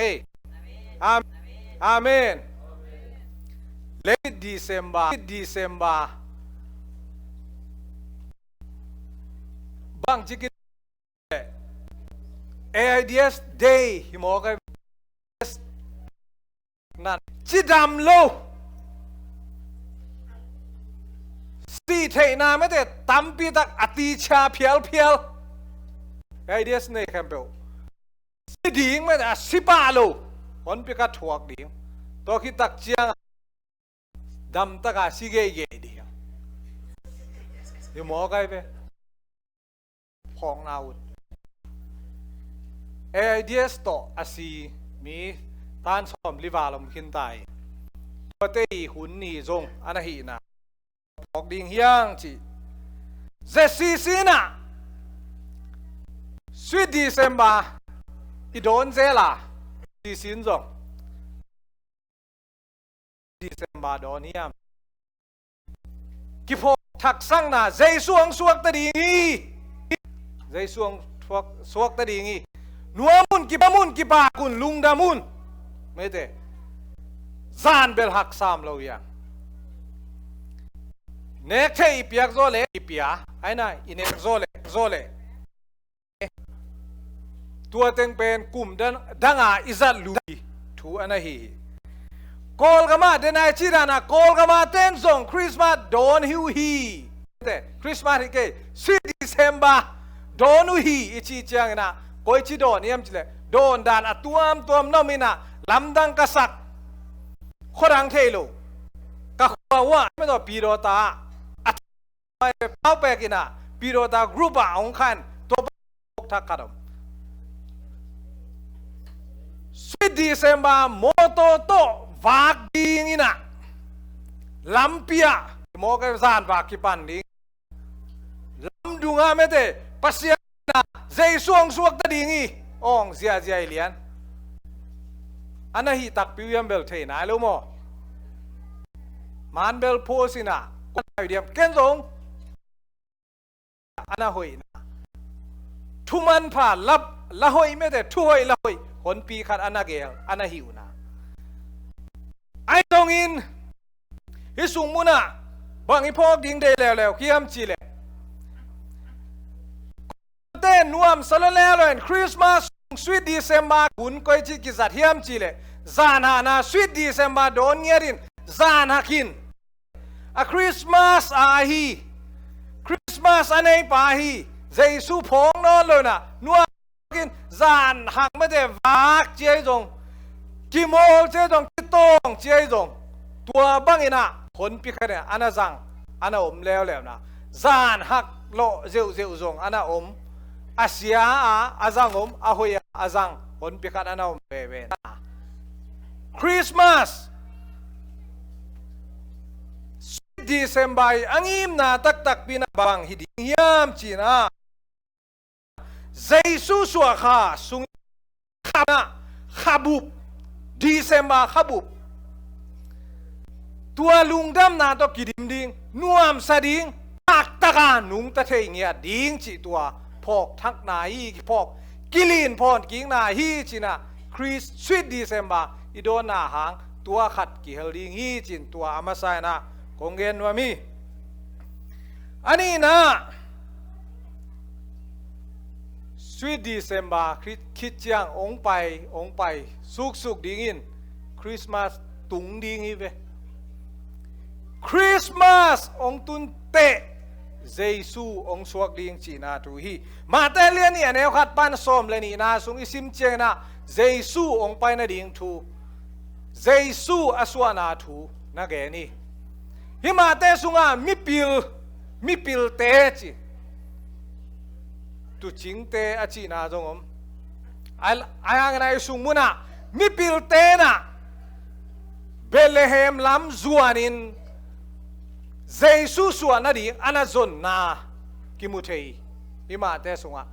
อาเมนเลดดีเซมบาบางจิกิAIDS Day ฮิโมกันนั่นจิดำโลตีเทน่าไม่ได้ตั้มปีตักอติชาเพียวไอเดียสในแคมเปญสิดิ่งไม่ได้สิบาโลคนพิการถวกดิ่งตัวคิดตักเจียงดำตักสิเกยดิ่งอยู่หมอไกไปพองนาวุไอเดียสโตอาศีมีตานสมลิวาลมขินไตตัวเตยหุ่นนี่จงอันนั้นหินะพอกดิ่งเฮียงจีเจสซีซีน่ะ Sweet December อีโดนเซล่ะดีสินจง December โดนเนี่ยกิพกทักสั่งน่ะใจสวงสวกตะดีงี้ใจสวงสวกตะดีงี้นัวมุนกิบมุนกิบากุนลุงดามุนไม่เตะซานเบลหักสามเราอย่างเนกเทอีเปียกโซเลอีเปียไอ้น่ะอีเนกโซเลตัวเต็งเป็นกลุ่มดังอาอิซัดลูทูอันนั้นฮีโกลกามาเดนายชิรานะโกลกามาเต้นส่งคริสต์มาสโดนฮิวฮีแต่คริสต์มาสที่เกย์Sweet Decemberโดนฮิวฮีอีชีจังนะก็อีชีโดนเนี่ยมจิเลโดนดานอัตัวมน้อมินะลำดังกษักขรังเทโลกะว่าไม่ต้องปีโรตาอัตไปเป้าเปกินะปีโรตากรุ๊ปองคันตัวทักกระดมSweet December โมโตโตวากดีงี้นะลำเปียโมกซานวากกิปันดีลำดุงาไม่เตะปัสยานะใจสวงสวกตะดีงี้องเสียเลียนอันนั้นฮีตักพิวยัมเบลเทน่ารู้มั้ยมันเบลโพสินะคนไอเดียมเก่งสงอันนั้นหอยนะทุมันผ่านลับละหอยไม่แต่ทุหอยละหอยคนปีขัดอันนั้นเกลอันนั้นหิวนะไอ้ตรงอินฮิสุมุนะบางอีพอกดิ้งได้แล้วขี้ยำจีเลยเต้นนวมสละแล้วเลยคริสต์มาสSweet December คุณก็จิกิจัดขี้ยำจีเลยจานหานะ Sweet December โดนเงียรินจานหักินอะคริสต์มาสอาฮีคริสต์มาสอันไหนปาฮีเจสุพงนอนเลยนะนัวกินจานหักไม่ได้วากเจ้าจงกิโมเจ้าจงกิโต้งเจ้าจงตัวบังอินะคนพิฆาตเนี่ยอันนั้นจังอันนั้นอมแล้วนะจานหักโลเจ้าจงอันนั้นอมอาเซียอาจังอมอาหอยอาจังคนพิฆาตอันนั้นอมเบนะคริสต์มาสDecember อังอิมนาตักปีนาบางฮิดิยามจีน่าใจสู้สัวข้าสุงข้านะข้าบุบ December ข้าบุบตัวลุงดำนาตัวกิดิมดิ้งนวมสะดิ้งตักตะการนุงตะเทียงดิ้งจีตัวพอกทักนาฮีพอกกิลินพอนกิ้งนาฮีจีน่าคริส Sweet December อีโดนนาหางตัวขัดกิเฮลดิ้งฮีจินตัวอามาไซนะคงเงินว่ามีอันนี้นะ Sweet December คิดจังองไปสุกดิ้งอินคริสต์มาสตุงดิ้งอีเวคริสต์มาสองตุนเตะเจสูองสวกดิ้งจีนาทูฮีมาแต่เลียนเนี่ยแนวขัดปันส้มเลยนี่นะสุงอิซิมเจนะเจสูองไปนะดิ้งทูเจสูอสวานาทูนะแกนี่ฮิมาเตสุงามิปิลเตจิตุจิงเตอจินาจงอมอายังไงสุงมุนะมิปิลเตนะเบลเลเฮมลำจวนินเจสุสวนาดีอานาจนนากิมุเทยฮิมาเตสุงา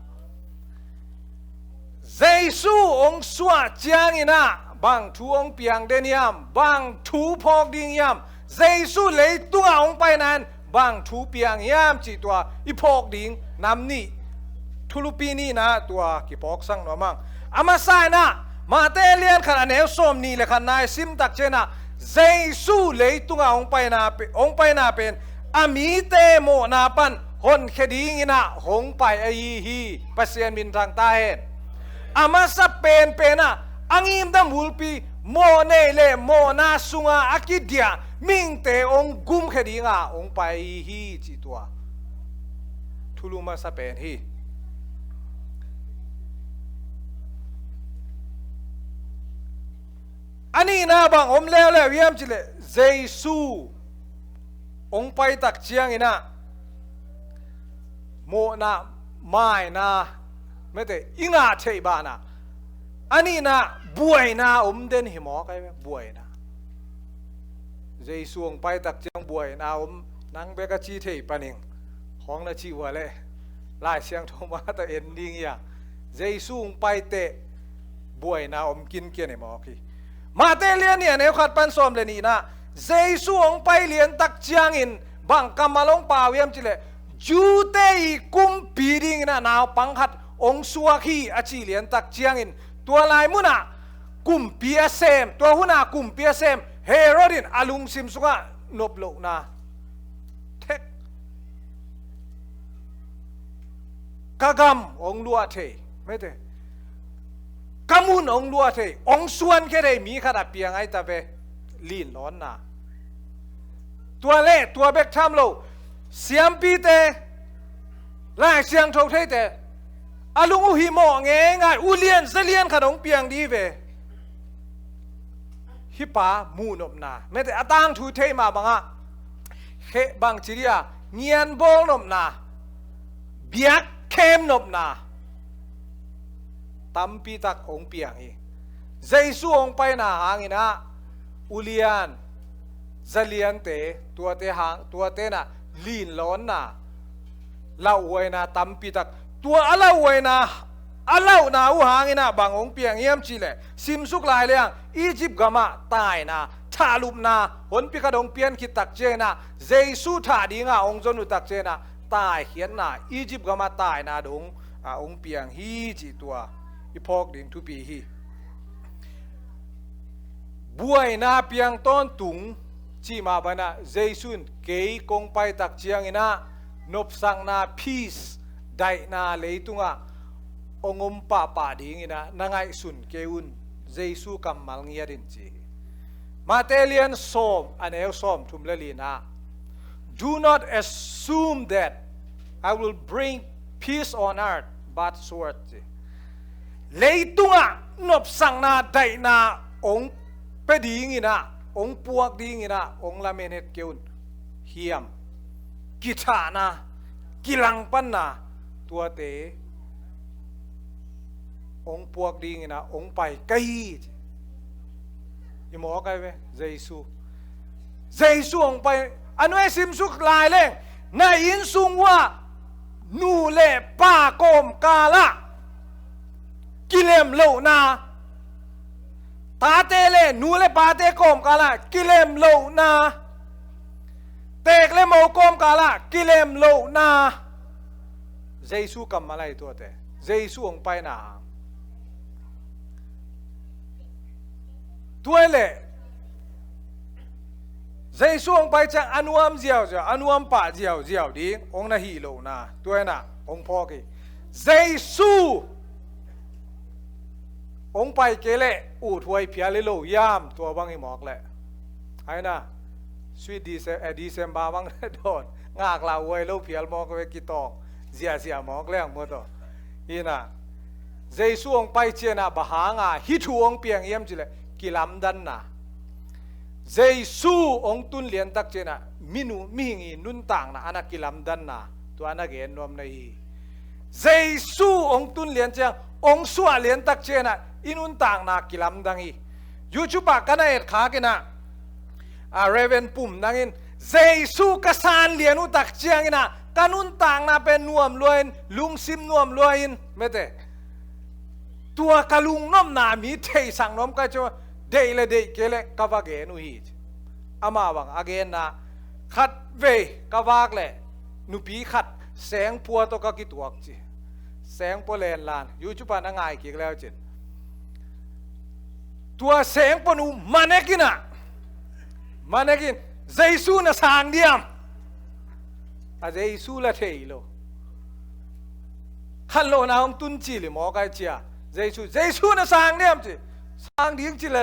เจสุองสวจางอินะบางทูองเปียงเดนิยามบางทูพอกดิงยามเจสุเลยตัวองไปนั้นบางทูเปียงยามจีตัวอีพอกดิงนำนี่ทุลุปีนี่นะตัวกี่พอกสั่งหน่อมั่งอามาไซนะมาเตเลียนขนาดแนวส้มนี่เลยขนาดซิมตักเจนะเจสุเลยตัวองไปนาเป็นอามีเตโมนาปันหนคดีงินะหงไปไอฮีปัสเซียนมินทางใต้อามาสเป็นนะอังอิมดำบุลปีโมเนเลโมนาสุงาอากิเดียมิงเตองกุมคดีงาองไปฮีจิตัวทุลุมาสเป็นฮีอันนี้นะบางอมแล้วเยี่ยมจิเลเจสูองไปตักเชียงอินะโมนาไม่นะไม่แต่อิงาเทบานะอันนี้นะบวยนะอมเด่นหิมอใครไหมบวยนะเจสูองไปตักเชียงบวยนะอมนังเบกชีเทปนิงของนาชีวัวเลยไล่เชียงโทมาแต่เอ็นดิ้งอย่างเจ เจสูงไปเตะบวยนาอมกินเกียนไอหมอคีมาเตเลียนเนี่ยเนี่ยขัดปันสอมเลยนี่นะเจสูงไปเลียนตักจางอินบังกำมาลงป่าเวียมจิเลจูเตยกุมปีดิงนะนาวปังขัดองสวาคีอาชีเลียนตักจางอินตัวลายมุนะกุมเปียเซมตัวหุนากุมเปียเซมเฮโรดินอาลุงซิมสุกะนบโลนาเทกกะกำองลัวเทไม่เตกามุนองลัวเทองส่วนแค่ได้มีขนาดเปียงไอตาเวลีนร้อนนาตัวเล่ตัวเบกทำโลเสียมปีเตไล่เสียงโทเทเตอาลุงอุหิโมเงงายอุเลียนเสลียนขนมเปียงดีเวฮิปามูนบนาไม่แต่อาตังทูเทมาบังอะเขบังจิริยาเงียนโบลนบนาเบียกเข้มนบนาตั้มปีตักองเปียงอีใจสู้องไปนาหางอีนะอุเลียนเสลียนเตตัวเตหางตัวเตน่ะลีนร้อนน่ะเล่าไว้นะตั้มปีตักตัวอะไรไว้นะอะไรนาอุหางอีนะบางองเปียงเยี่ยมจีเลยซิมสุกลายเลยอียิปต์กามาตายนะชาลุมนาหนพิกดงเปียนคิดตักเจนะเจสูถาดีงาองจนุตักเจนะตายเขียนนะอียิปต์กามาตายนะดงองเปียงฮีจีตัวอีพอกดิ่งทุปีฮีบวยนาเปียงต้นตุงจีมาบานะเจสุนเกยกงไปตักเจียงอีนะนบสังนาพีซได้นาเลยตุงะองมป่าป่าดิ่งอีนะนางไอสุนเกอุนเจสุกัมมัลเงียดินจีมาเตเลียนสอมอันเอลสอมทุมเลลีนะ do not assume that I will bring peace on earth but sword เลยตุงะนบสังนาไดนาองเปดีงินะองปวกดีงินะองละเมเนตเกอุนเฮียมกิชานากิลังปันนาตัวเตองปวกดีงินะองไปไกอีหมอไกเวเจซูองไปอันเวซิมสุกลายเลยนายอินซุงว่านูเลป้าโกมกาละกิเลมโลนาตาเตเลนูเลป้าเตโกมกาละกิเลมโลนาเตกเลโมโกมกาละกิเลมโลนาเจซูกำมาไล่ตัวเตเจซูองไปนาตัวเล่ใจช่วงไปจากอนุอัมเจียวจ้ะอนุอัมป่าเจียวดีองน่ะฮีโลนะตัวน่ะองพ่อกี่ใจสู้องไปเกเล่อูถวยเพียเลยโลยามตัวบางอีหมอกแหละไอ้น่ะสวีดีเซมบาบางโดนงากลาวยโลเพียลหมอกเวกิตองเสียหมอกแรงหมดตัวอีน่ะใจช่วงไปเจน่ะบะหางาฮิทูองเปียงเยี่ยมจิเลยกิลำดันนะเจสูองตุนเลียนตักเจนะมินูมิหินุนต่างนะอันกิลำดันนะตัวอันเกนนวมในเจสูองตุนเลียนเจองสวเลียนตักเจนะอินุนต่างนะกิลำดังอียูทูบกันนะเอ็ดขากินะเรเวนปุ่มนังอินเจสูกษานเลียนุตักเจียงนะกันุนต่างนะเป็นนวมลอยลุงซิมนวมลอยไม่เตตัวกะลุงน้อมนามีเทสังน้อมก็จะเดเลเดเกเลกะวาเกนุฮีอามาวังอเกนนะขัดเวกะวากเลนุปีขัดแสงพัวตัวก็กิตัวจีแสงปเลนลานยูจุปานังไงกี่แล้วจิตัวแสงปนุมันเอกินะมันเอกินเจสูนะสางเดียมอาเจสูละเทยโลขันโลนาองตุนจีเลยหมอไกเจียเจสูนะสางเดียมจีสางดิ้งจีล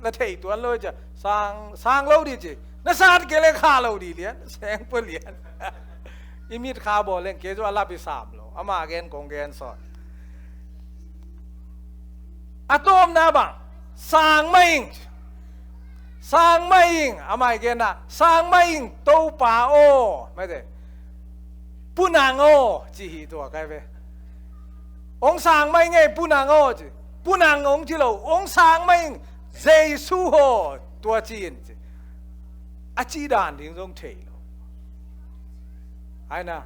ะเทยตัวเลยจ้ะสางเล่าดีจีน่าสาดเกเลข้าเล่าดีเลียนแสงเปลี่ยนอิมิดข้าบอลเล่นเกจว่าลาปิสามโลอามาเกนกงเกนสอนอะตอมนาบังสางไม่อิงอามาเกนนะสางไม่อิงโตป่าโอไม่ได้ปุนางโอจีฮีตัวใครเว้องสางไม่ไงปุนางโอจีปุนางองจีโลองสางไม่อิงเจสูโฮตัวจีนจีอาจีดานดิ้งตรงเทโลไอ้นะ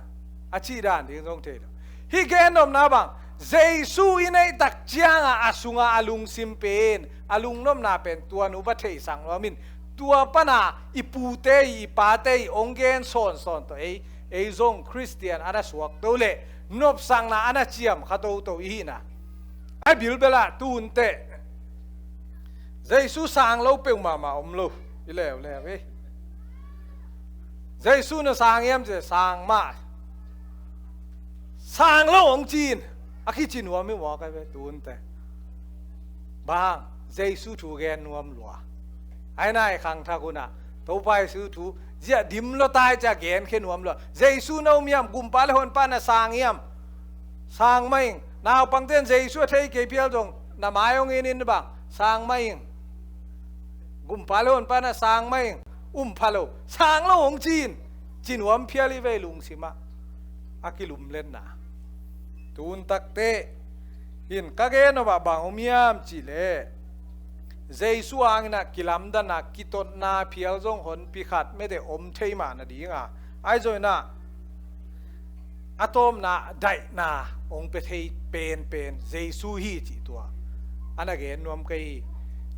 อาชีดานดิ้งตรงเทโลฮิเกนนมนาบัง Jesu inay takjanga asunga alung simpen alung nom na pen tua nu ba thei sang amin tua pana ipute ipate ongen son to ei zong Christian ana suak tole nop sang na ana chiam khato to hi na ai bil bela tun te Jesu sang lo pe ma om lo ile we Jesu na sang yam je sang ma sang lo ong chin aki chin wa mi wa kai ve tun te bang Jesu thu gen nuam lua ai nai khang tha kuna to pai su thu zia dim lo tai cha gen khen nuam lua Jesu no miam gum pa le hon pa na sang yam sang mai nào bằng tên Jesu thấy cái pial dong na mai ong in bang sang mai gum pa le hon pa na sang mai phalo sang lo ong chin nuam pial li ve lung sima akilum len na tun tak te hin kage no ba bang omiam chi le Jesu ang na kilam da na kitot na phial jong hon pi khat me de om thei ma na di nga ai joi na atom na dai na ong pe thei pen Jesu hi chi tua ana ge nuam kai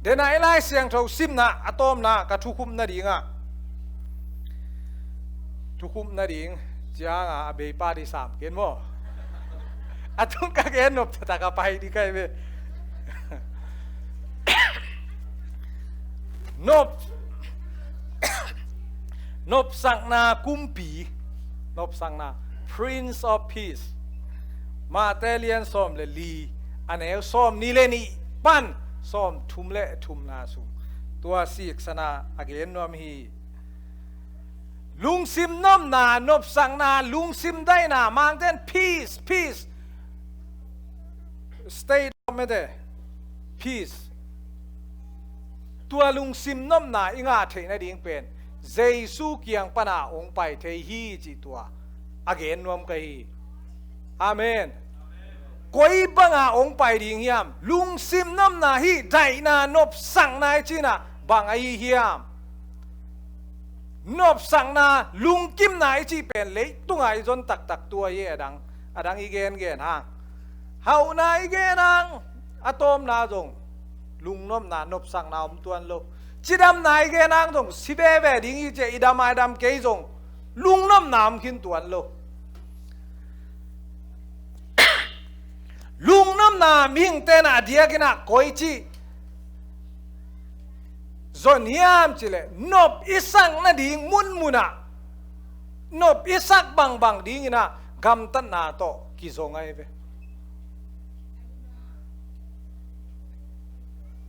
de na elai siang tho sim na atom na ka thu khum na di nga thu khum na ding cha nga be pa di sam ken mo atung ka ge nop ta ka pai di kai be nop sang na kumpi nop sang na Prince of Peace ma telian som le li anel som ni le ni pan som thum le thum na sum tua sik sana again nom hi lung sim nom na nop sang na lung sim dai na mang ten peace stay me de peace tua lung sim nom na inga thei na ding pen Jesu kiang pana ong pai thei hi chi tua again nom kai amen koi banga ong pai ding hiam lung sim nom na hi dai na nop sang nai chi na bang ai hiam nop sang na lung kim nai chi pen le tungai zon tak tua ye adang igen gen hang hau nai gen hang atom na jong lung nom na nop sang na tuan lo chidam nai gen hang jong sibe ve ding hi che idam ke jong lung nom nam khin tuan lo lung nom na ming te na dia kina koi chi zon hiam chile nop isang na ding muna nop isak bang ding ina gam tan na to ki zongai ve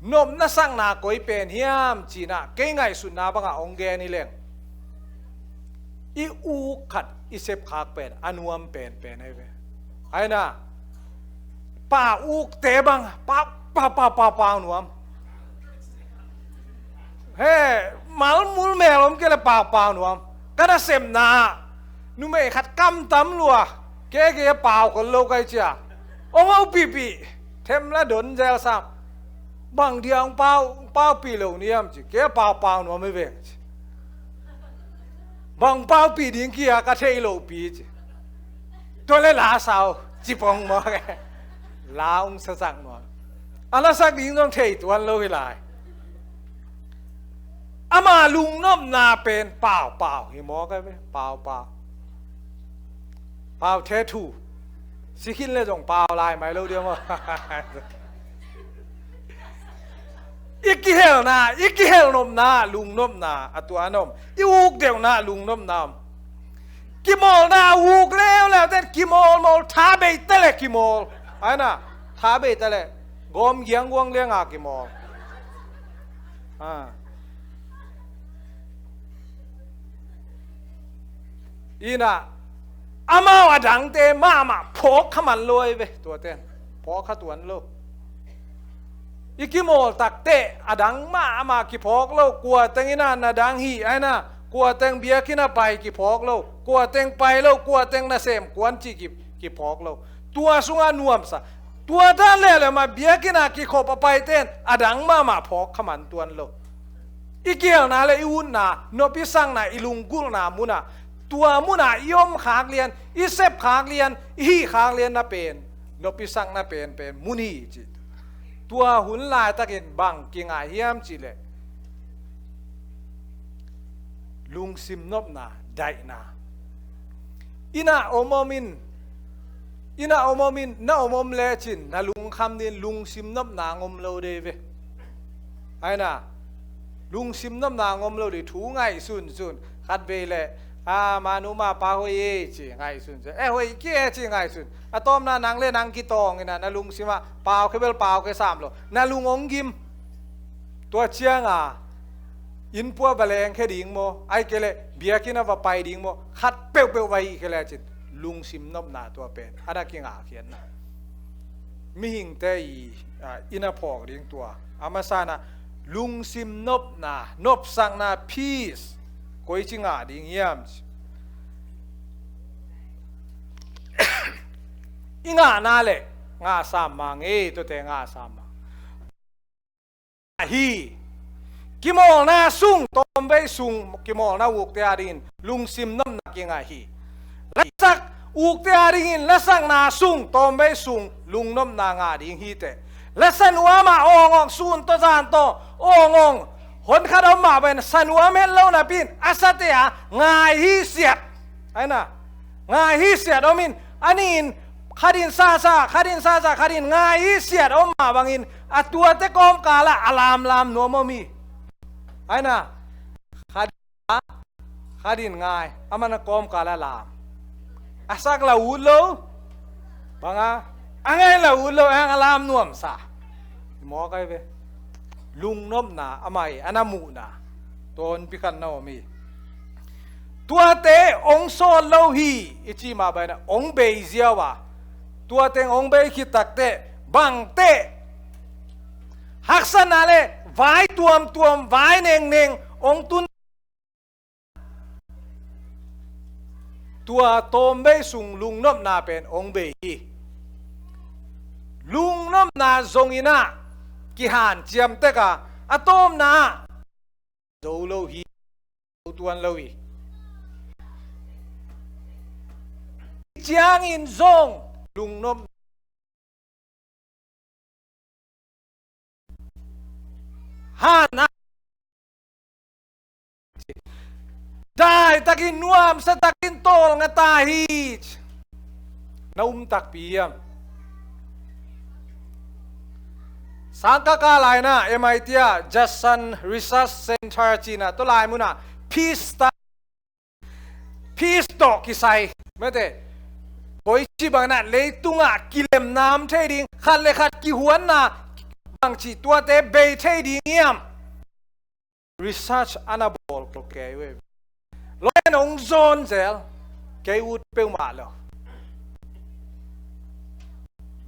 nop na sang na koi pen hiam chi na ke ngai sun na banga ongge ni leng i u khat i sep khak pen anuam pen ai ve ai na pa u te bang pa nuam he mal mul melom ke la pa nuam kana sem na nu me khat kam tam lua ke pa ko lo kai cha ong au pi them la don zel sam bang diang pao pi lo niam chi ke pa nuam me ve bang pao pi ding kia ka thei lo pi chi to le la sao chi pong mo ke la ông sa sang mo ala sak ding dong thei tuan lo hi lai ama lung nom na pen pao hi mo ka ve pao the thu si khin le jong pao lai mai lo dia mo ikihel nom na lung nom na atua nom iuk deu na lung nom nam kimol na uk leo ten kimol tha be tele kimol ai na tha be tele gom giang wang le nga kimol ina ama adang te mama phok khaman loi ve tua ten phok kha tuan lo ikimol takte adang ma ama ki phok lo kwa tengina na dang hi ai na kwa teng bia kina pai ki phok lo kwa teng pai lo kwa teng na sem kwan chi ki phok lo tua sunga nuam sa tua dan le ma bia kina ki khop pai ten adang ma phok khaman tuan lo ikiel na le iun na no pi sang na ilungkul na muna tua muna yom khak lian isep khak lian hi khak lian na pen นปิสังน่ะเป็นมุนีจิตัวหุ่นลายตะเกินบังกิงอาเฮียมจิเลลุงซิมนบนาได้นาอินาโอมมินna omom lechin na lung kham din lung sim nam na ngom lo de ve ai na lung sim nam na ngom lo de thu ngai sun khat ve le manu ma pa ho ye chi ngai sun hoi ke chi ngai sun atom na nang le nang ki tong na lung sima pao ke bel pao ke sam lo na lung ong gim tua chiang in pua baleng ke ding mo ai ke le bia kina va pai ding mo khat peu vai ke le chinลุงซิมนบนาตัวเป็นอะไรกิงอาเขียนนะมีหิงแต่อินาพอกเรียงตัวอามาซานะลุงซิมนบนานบสังนาพีสก็อีจิงอาดิ่งยามอิงานาเละงาสามมังตัวแต่งาสามมังฮีกิมอลนาซุงตอมไปซุงกิมอลนาวุกเตียดินลุงซิมนบนากิงอาฮีลักอุกเตอริงินละสังนาซุงตอมไปซุงลุงน้มนางาดิงฮีเตละสันวามาององซุนตจานโตององหนขาดมาเป็นสันวาเมลเลวนาปินอาศัตยางายฮีเสียดไอ้น่ะงายฮีเสียดอมินอันนี้ขาดินซาขาดินงายฮีเสียดอมาบางอินอัตัวเตกอมกาละอลามนัวมมีไอ้น่ะขาดินงายอามันกอมกาละลามasak la ulo banga angai la ulo ang alam nuam sa mo kai ve lung nom na amai anamu na ton pikan na mi tua te ong so lo hi ichi ma ba na ong be zia wa tua te ong be ki tak te bang te haksan ale vai tuam vai neng ong tunตัวโตมเบสุงลุงนบนาเป็นองเบฮีลุงนบนาทรงอินากิหานเจียมเตกะอะโตมนาโดโลฮีตัวโลฮีเจียงอินทรงลุงนบฮานะได้ตะกินนวมสตะกินโตลงตาฮีชนาตักปียมสังกักอะไรนะ MIT Jackson Research Center จีน่ะตัวลายมุนะพีสตอกกิไซไม่ได้โอยจีบางน่ะเลยตุงกิเลมน้ำเทดิงขัดเลยขัดกิหวนน่ะบางจีตัวเตเบยเทดิงเยี่ยม Research อันนั้นบอกโอเคเว้ยร้อยนงโซนเซลเกยอุดเปลมาแล้ว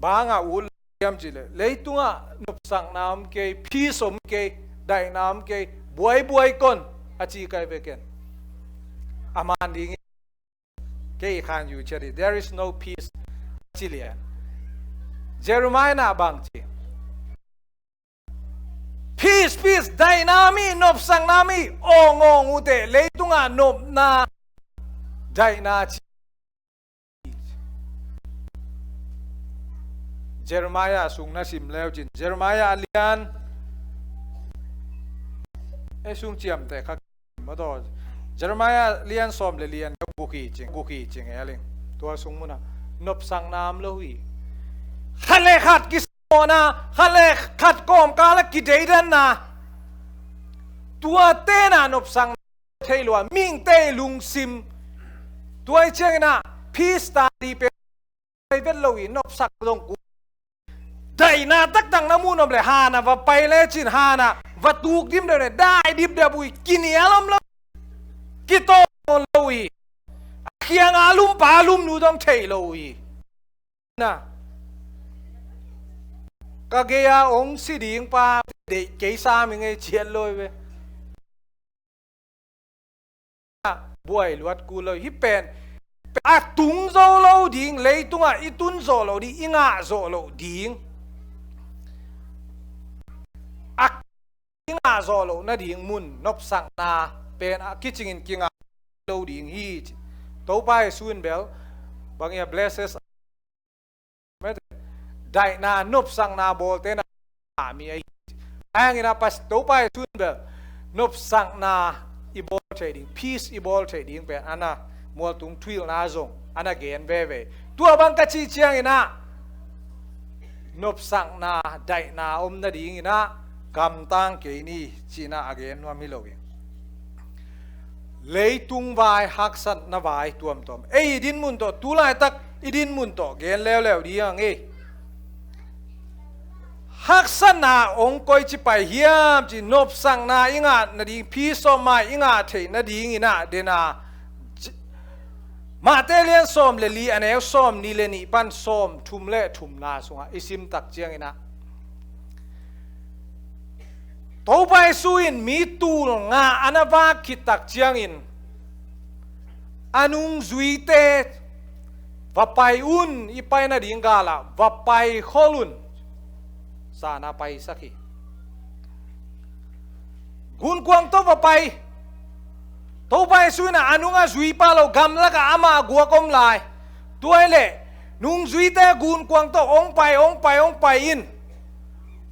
บางอุดเยี่ยมจีเลยตัวนุบสังน้ำเกยพีสมเกยได้น้ำเกยบวยก้นอาจีเกยเบกันอามันดีเกยขันอยู่เฉย there is no peace จีเลียนเจอร์มายน่ะบางจีpeace dynami nop sang nami ongong ute leitunga nop na daina Jeremiah sung na sim leo jin Jeremiah alian sung chiam te khak ma do Jeremiah lian som le lian buki ching eling tua sung muna nop sang nam lo wi khale khat kiนะขัดเลยขัดกอมกาลกิเดดันนะตัวเต้น่ะนบสังเทลัวมิ่งเตลุงซิมตัวไอเชียงนะพีสตาดีเป็นลวินบสักลงกูได้นะตักตังน้ำมูนบเลยฮานะว่าไปเลยจินฮานะว่าตูกดิมเดี๋ยวได้ดิบเดี๋ยวบุยกินยาลมแล้วกิโตลวิเคียงอาลุมปาลุมนูต้องเทลวินะก็เกียองสิดิ่งป้าเด็กเกษามีไงเชียนเลยเว้ยบวยลวดกูเลยฮิเป็นอาตุงโซโลดิ่งเลยตุงอีตุนโซโลดิ่งอิงาโซโลดิ่งอิงาโซโลนั่นดิ่งมุนนบสังนาเป็นคิดจริงกิงาโลดิ่งฮีตัวไปซูนเบลบางอย่าง blesses ไม่ ได้นานบสังนาโบเตนะมีไอ้ยังนะปัสตัวไปทุนเบลนบสังนาอีบอลเทรดดิ้งพีซอีบอลเทรดดิ้งเป็นอันน่ะมัวตุงทวิลนาซงอันน่ะเกนเว่ตัวบางกะชีเชียงอินะนบสังนาได้นานาดิ้งอินะกำตังเกนี่จีน่าอเกนว่ามิโลกิเลยตุงวายฮักสันนวายตัวมไอ้ดินมุนโตตุลายตักอีดินมุนโตเกนแล้วดียังไงฮักสันนาองค์กอยจิไปเฮียมจีนบสังนาอิงานาดีพีสอมาอิงาเทนาดีอินะเดนามาเตเลียนสอมเลลีอันเอลสอมนี่เลนี่ปันสอมทุมเล่ทุมนาสุงอิซิมตักเจียงอินะตัวไปสุอินมีตูลงาอันวาคิดตักเจียงอินอนุงจุยเตว่าไปอุนอีไปนาดีงกาละว่าไปขอลุนสานาไปสักทีกุนกวางตัวไปตัวไปสุยนะอนุงาจุยปาเรากำลักอามากัวกมลายตัวเล่นุงจุยเตกุนกวางตัวองไปอิน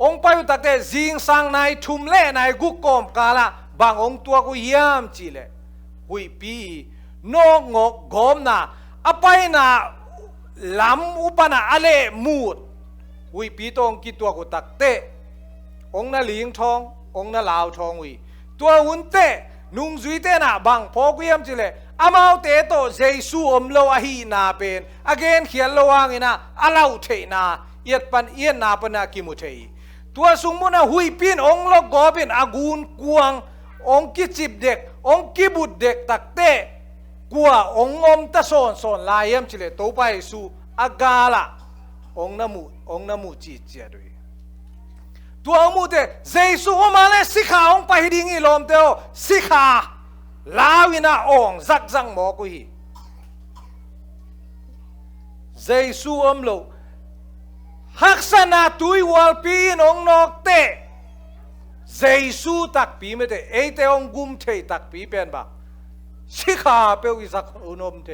องไปอุตักเตจิงสังนายทุมเล่นายกุกอมกาละบางองตัวกุยามจีเลหุยปีนกงกกอมนาอไปนาลำอุปนาอเลมูดหุยปีตองกิตัวกุตักเตองนาลิงทององนาลาวทองหุยตัวหุนเตนุงจุยเตนะบางพอกุยามจีเลอามาเตโตเจสูอมโลอหีนาเป็นอเกนเขียนโลวางินะอาลาวเทนาเอียดปันเอียนนาปนากิมุเทตัวสมมุติหุยปีนองลกกอเป็นอากูนกวงองกิจิบเด็กองกิบุตเด็กตักเตกัวองอมตะโซนลายมชิเลโตไปสู่อากาละองนามูจีเจียด้วยตัวองมูเตเจสูอมาเลสิขาองไปดิ้งอีลมเตโอสิขาลาวินาองจักจังหมอกุยเจสูอมโลฮักษณะตุยวอลปีนองนกเตเจสูตักปีไม่เตเอเตองกุมเทตักปีเป็นบ้าสิขาเปียวอิสักอุนมเท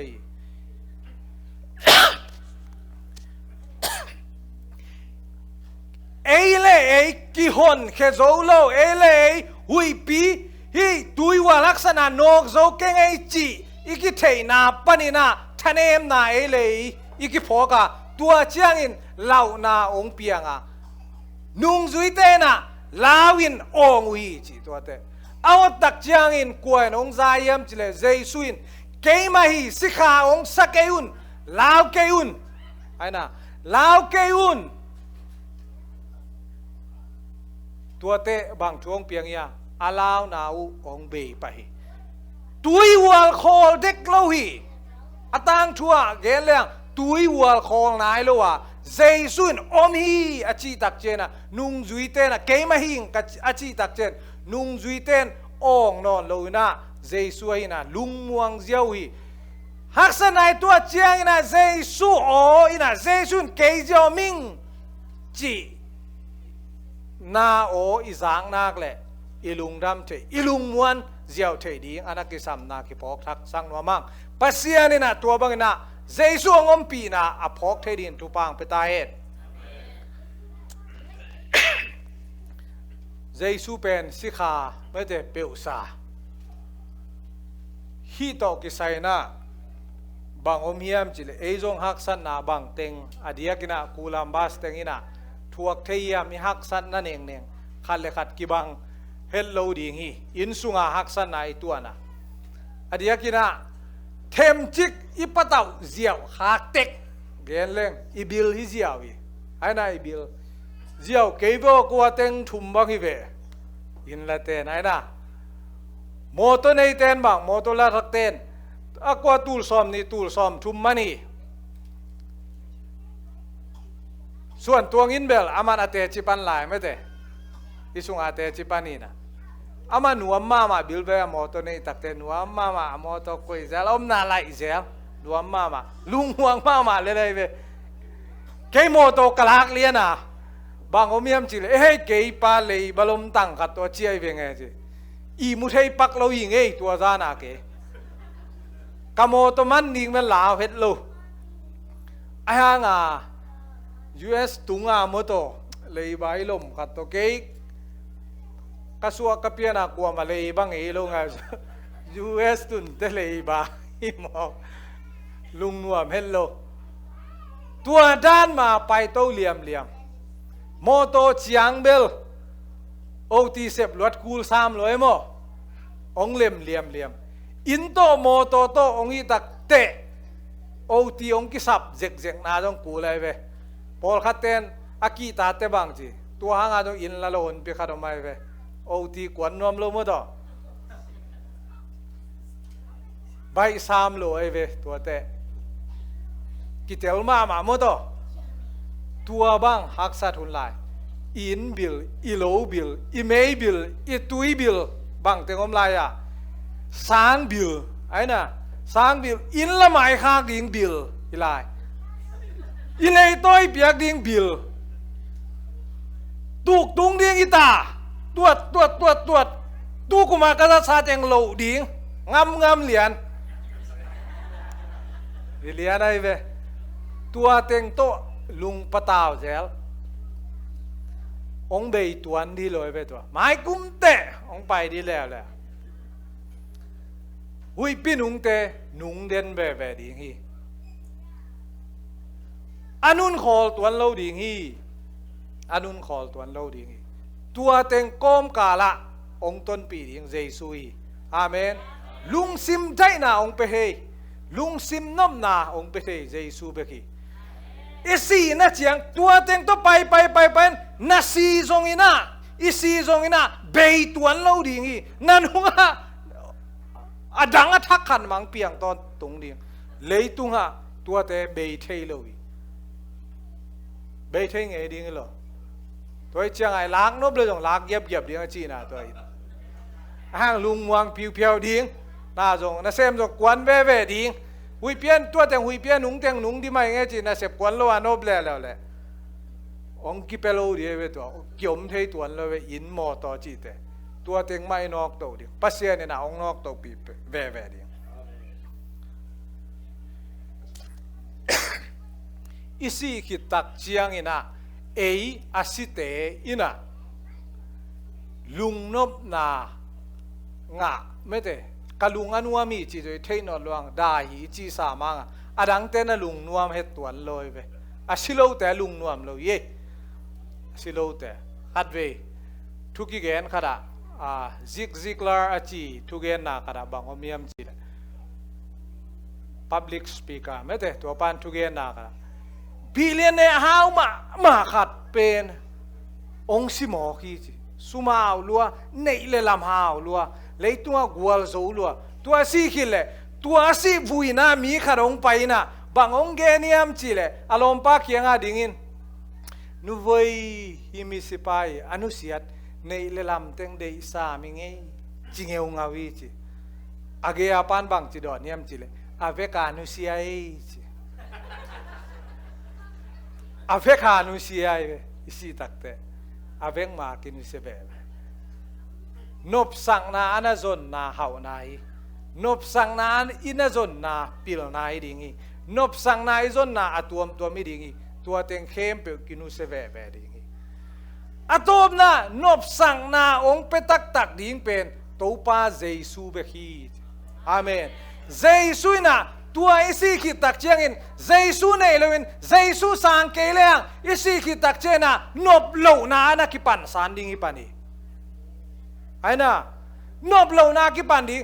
เอเล่เอกิฮอนเคโซโลเอเล่หุยปีฮีตุยวอลลักษณะนกโซเกงไอจีอีกิเทนาปนินาทะเนมนาเอเล่อีกิพอกาตัวเจียงอินเหล่านาองเปียงอ่ะนุงจุยเตนะลาวินองวีจีตัวเตเอาตักเจียงอินกวนองใจยมจิเลเจสุอินเกยมาฮีสิขาองสักเกยุนลาวเกยุนไอ้น่ะลาวเกยุนตัวเตบางช่วงเปียงยาอาลาวนาองเบยไปตุยวัลคอลเด็กเล่าฮีอตังชัวเกลเลียงตุยวัลคอลนายโลวะเจสุนอมฮีอาชีตักเจนะนุงจุยเตนะเกยมาฮิงกับอาชีตักเจนนุงจุยเตนองนอนโลนะเจสุยนะลุงมวงเจียวฮีฮักษณะตัวเจียงนะเจสุโออินะเจสุนเกยเจียวมิงจีนาโออิจางนักแหละอิลุงดำเทอิลุงมวนเจียวเทดีอันนักกิสัมนากิพอกทักสังนัวมังปัสยานี่นะตัวบังนะเจสุงอมปีนะอพอกเทดินทุปังเปตาเหตุเจสุเป็นสิขาไม่ได้เปียวซาฮีตอกิไซนะบางอมเฮียมจิเลเอจงฮักสันนาบางเต็งอดียกินะกูลัมบาสเต็งอินะทวกเทียมีฮักสันนั่นเองขัดเลขัดกิบังเฮลโลดีฮีอินสุงาฮักสันนาอีตัวนะอดียกินะเทมจิกอีปะเต่าเจียวฮักเต็กเกนเล่งอีบิลฮิเจียวอีไอ้นายอีบิลเจียวเกย์บอกว่าเต็งทุ่มบังฮิเวอินละเตนไอ้น่ะโมตัวในเตนบางโมตัวละทักเตนอากว่าตูลซอมนี่ตูลซอมทุ่มมันนี่ส่วนตัวงินเบลอามันอาเตจิปันหลายไม่เตอิสุงอาเตจิปันนี่นะอามันหนูมาบิลเบลโมตัวในตักเตนหนูมาโมตัวคุยเซลอมนาไลเซลหนูมาลุงห่วงมาเลยเว้เกย์โมตัวกลากเลียนะบางอมยามจิเลเฮ้เกย์ปาเลยบาลมตั้งขัดตัวเชี่ยเวงไงจีอีมุทัยปักเรายิงเอ้ตัวซานาเกกโมตัวมันนิ่งมันลาวเฮ็ดโลไอ้ห่าง US ตุงอาโมโตเลยบายลมกัดตัวเก๊กกระสวกกระเปียนากลัวมาเลยบ้างเอลงอ่ะ US ตุนเตเลยบายมองลุงนวมเฮลโลตัวด้านมาไปโตเหลี่ยมโมโตเจียงเบลโอทีเซบลวดคูลสามลอยโมองเหลี่ยมอินโตโมโตโตองอีตักเตโอทีองกิสับเจกนาจงกูเลยเวพอลขัดเต้นอากีตาเตบังจีตัวหางอาจงอินละโลนเปียขัดออกมาเวโอทีกวนนวมโลโมโตใบสามโลเอเวตัวเตกิเตลมาโมโตตัวบังฮักษาทุนลายอินบิลอิโลบิลอิเมย์บิลอิตุยบิลบังเตงอมลายอ่ะสางบิลไอ้น่ะสางบิลอินละหมายข้างดิงบิลอีลายอิเลยต้อยเปียกดิงบิลตุกตุงดิงอีตาตรวจตุกุมากระซาเจงโลดิงงำเหรียญอะไรเว้ตัวเต็งโตลุงปะตาวเซลองเบยตัวนี้เลยไปตัวไม้กุ้มเตะองไปดีแล้วแหละหุยพี่นุงเตะนุงเด่นแบบดีฮีอันนู้นขอตัวเราดีฮีอันนู้นขอตัวเราดีฮีตัวเต็งก้มกาละองต้นปีดีเยซูอาเมนลุงซิมใจนาองไปเฮลุงซิมน้ำนาองไปเฮเยซูเบกีอีสีน่ะเจียงตัวเต็งต้องไปน่ะซีซงอิน่ะอีซีซงอิน่ะเบยตัวเราดีงี้นั่นหัวอดังอทักขันมังเปียงตอนตรงนี้เลยตุงฮะตัวเตเบยเทยเลยเบยเทยไงดีงี้หรอตัวเจียงไอ้ล้างนบเลยต้องล้างเย็บดีงจีน่ะตัวห้างลุงมวงเพียวดีน่าจงน่ะเซมจงกวนเว่ดีหุยเปียนตัวแต่หุยเปียนหนุ่งแต่งหนุ่งที่ไม่ไงจีน่ะเสพกวนโลวานอบแล้วแหละองกิเปโลดีเวตัวเกี่ยมเทยตัวเลยอินมอต่อจีเตตัวเต็งไม่นอกตัวดิปัสเซียเนี่ยนะองนอกตัวปีแว่ดิอิสิขิตักเจียงอินะเออาสิเตอินะลุงนบนางะไม่เตกะลุงอนุวามีจีโดยเทยนอลวงได้หีจีสามังอะดังเตนะลุงนวมเฮ็ดตัวเลยเวอาสิโลแต่ลุงนวมเลยเย่สิโลแต่ฮัดเวทุกิเกนขดาซิกลาร์อาจีทุกเกนนาขดาบางอมียมจี public speaker ไม่แต่ตัวปานทุกเกนนาขดาบิลเลียนเนฮาวมาขัดเป็นองค์สิหมอคีจีสุมาเอาลัวเนยเลลำหาวลัวเลยตัวกวลโซลัวตัวสิขิเลตัวสิวุยนามีขดองไปนะบางองเกนียมจีเลอารมณ์ปากเคียงอาดิ่งินนูเวยฮิมิสิไปอนุสิยัตในเลลำเต็งเดอิสามิงเงจิงเอวงาวิจิอาเกียปานบังจิดอนเนียมจิเลอาเวกานุสิยาจิอาเวกานุสิยาอิสิตักเตอาเวกมากินุสิเบนบสังนาอนาจนนาเฮานายนบสังนาอินาจนนาปิลนายดิ่งีนบสังนาอิจนนาอตัวมิดิ่งีตัวเต็งเข้มเปกินุเซเวเบดิ่งีอะตอมนานบสังนาองเปตักดิ่งเป็นตัวป้าเยซูเบคีอาเมนเยซูน่ะตัวอิสิขิตักเจียงอินเยซูเนลวินเยซูสังเกลียงอิสิขิตักเจน่ะนบโลนานะกิปันสันดิ่งีปันนีไอ้น่ะนบโลนากิปันดิ่ง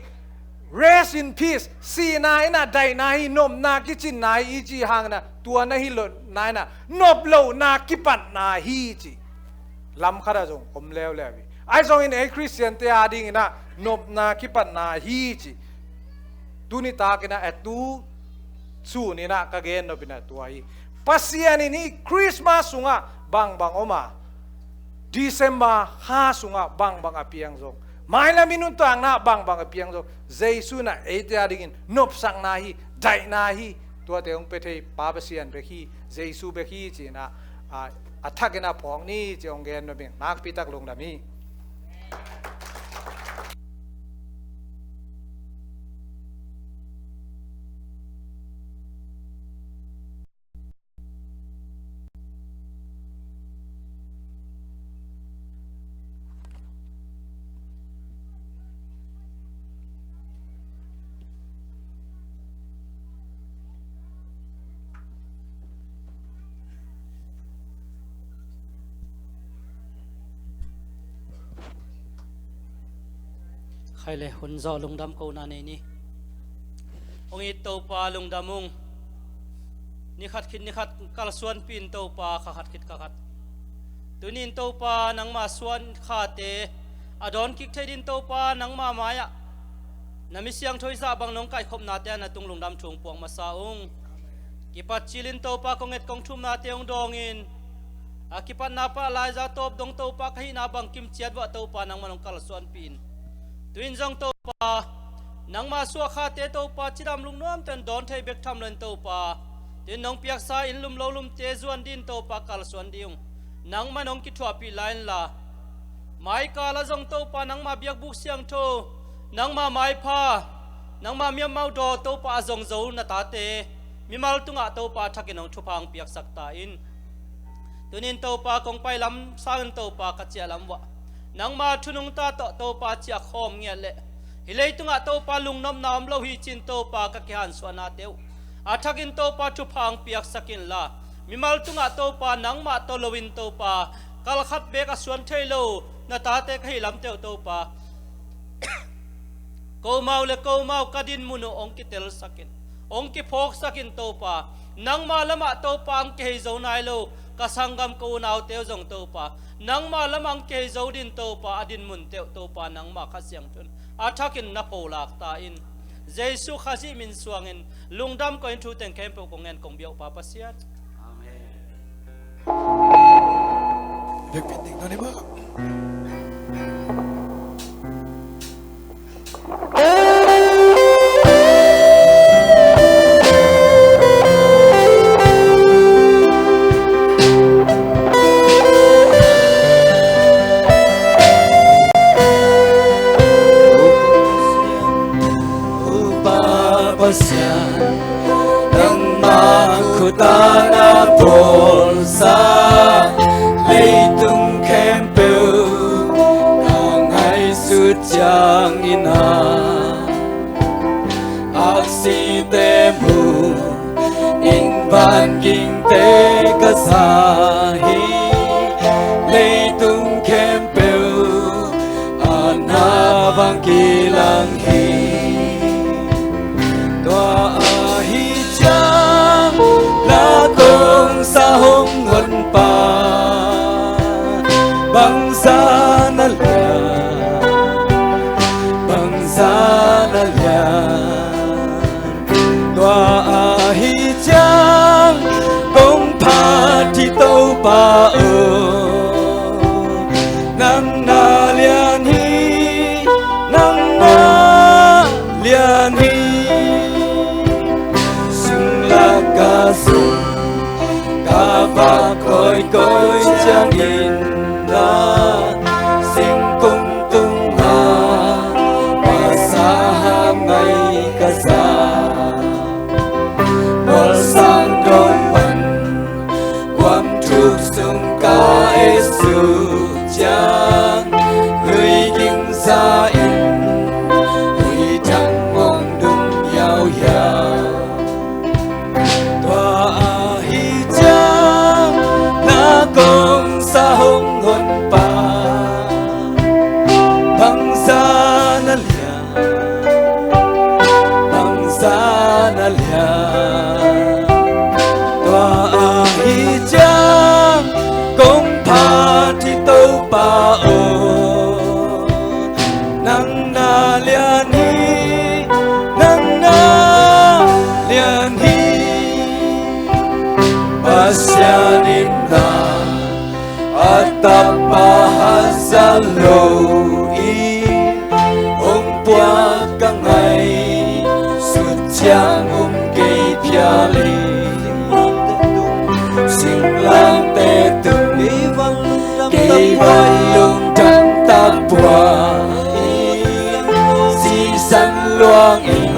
rest in peace สีนายน่ะได้นายนมนากิจินนายอีจีหังน่ะตัวนาฮิโลนายน่ะนบโลนากิปันนาฮีจีลำขนาดจงผมแล้ววิไอ้จงอินคริสเตียนเตียดิ่งน่ะนบนากิปันนาฮีจีดูนี่ตากินะตูสู้นี่น่ะกะเกนนบินะตัวฮีปัสยานี่คริสต์มาสสุงะบางออกมาDecember 5สุงะบางอเปียงจงไม่ละมินุนต่างนะบางอเปียงจงเยซูน่ะเอเตียดิ่งนบสังนาฮีได้นาฮีตัวเตองเปเทปาเปเซียนเบคีเยซูเบคีจีน่ะอัฐกินะพองนี่จงเกนนบินักปิตักลงดามี khai le hun zo lungdam ko na nei ni ong i to pa lungdamung ni khat kal suan pin to pa kha khat khit ka khat tunin to pa nang ma suan kha te adon kik thedin to pa nang ma maya nami siang thoi za bang nong kai khop na te na tung lungdam thung puang ma sa ung kipat chilin to pa konget kong thum na te ong dongin akipat na pa lai za top dong to pa khai na bang kim chiat wa to pa nang manong kal suan pin tuin jong to pa nang ma suwa kha te to pa chiram lung nom ten don thei bek tham len to pa tin nong piak sa in lum lo lum te zuan din to pa kal suan diung nang ma nong ki thua pi line la mai ka la jong to pa nang ma biak buk siang tho nang ma mai pha nang ma miam mau do to pa jong zo na ta te mi mal tunga to pa thakinong thupang piak sakta in tunin to pa kong pai lam sang to pa ka chia lam wa nang ma thunung ta to pa chia khom nge le hilei tunga to pa lung nom nam lo hi chin to pa ka kyan swana teu athakin to pa thupang piak sakin la mi mal tunga to pa nang ma to lowin to pa kal khat be ka suan thailo na ta te ka hi lam teu to pa ko mau kadin muno ong ki tel sakin ong ki phok sakin to pa nang ma lama to pa ang ke zo nai lo ka sangam ko naw teu jong to pa nang ma lamang ke zo din to pa adin mun teu to pa nang ma kha siang thun athakin na polak ta in jesu khazi min suangin lungdam ko in thu ten kem pe ko ngen kong biau pa pasiat amen việc biến tình nó đấy bác nang makutana bolsa leitung kempeu kangai sujang ina aksi temu inban ging te kasahi leitung kempeu anabang kilang hi sa hong ngon pa bangsa na lia tua hi chang kong pa thi to pa nang na lian hi sing la ka sung và cõi chẳng in na sinh cung tung hà và xa ham ngày cả xa một sang đón mình quam trục sung ca Giêsu chang người kinh xa in người chẳng mong đúng yao yao kong sa hong hon pa bangsa na lia tua hi chang kong pa thi to pa nang na lian hi pasyanin na tapahazaloi ông bua cả ngày suốt chang cây piali sinh lang tê từng cây văn lung trăng ta bua si san luang in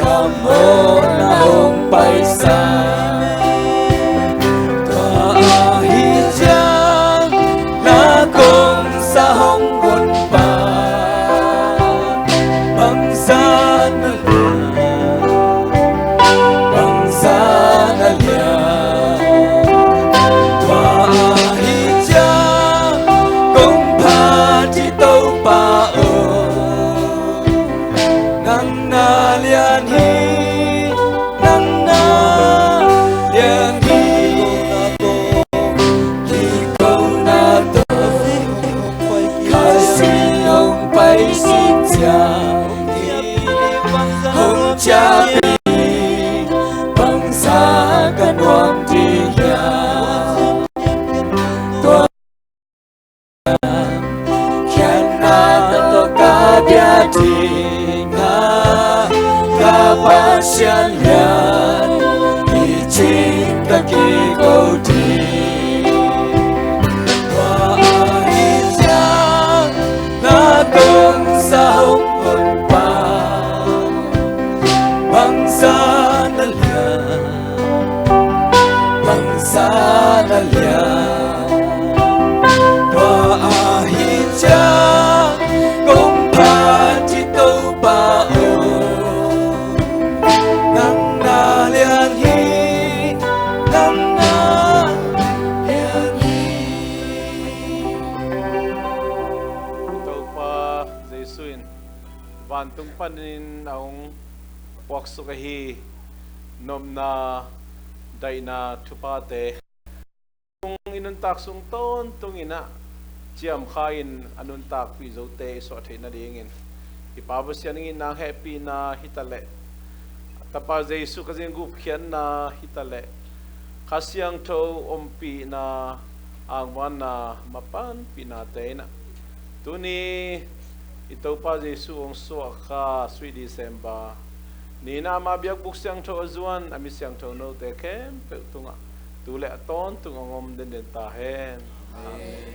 cảm ơn ông bay xa sa hong gon pa bangsa na lia tua hi cha kong pa thi to pa tinga kapasyalan icik kaki kodi wahijang natung sahong pa bangsa nalian wahijang kumpat ito pa nang nalian nang nalian ito pa Jesuin bantung panin ang wakso kahi nom na day na tupate kung inuntak sung ton tung ina Ciam kain anuntak pizote so atay na dingin ipabas yan ngin na happy na hitale tapos Jesu kasi gupkian na hitale kasyang to ompi na ang na mapan pinatay na tuni ito pa Jesu ang suaka sweet December ni na mabiyag buksang to azuan amis yang to no te kem tunga tule aton tungongom den tahen amen.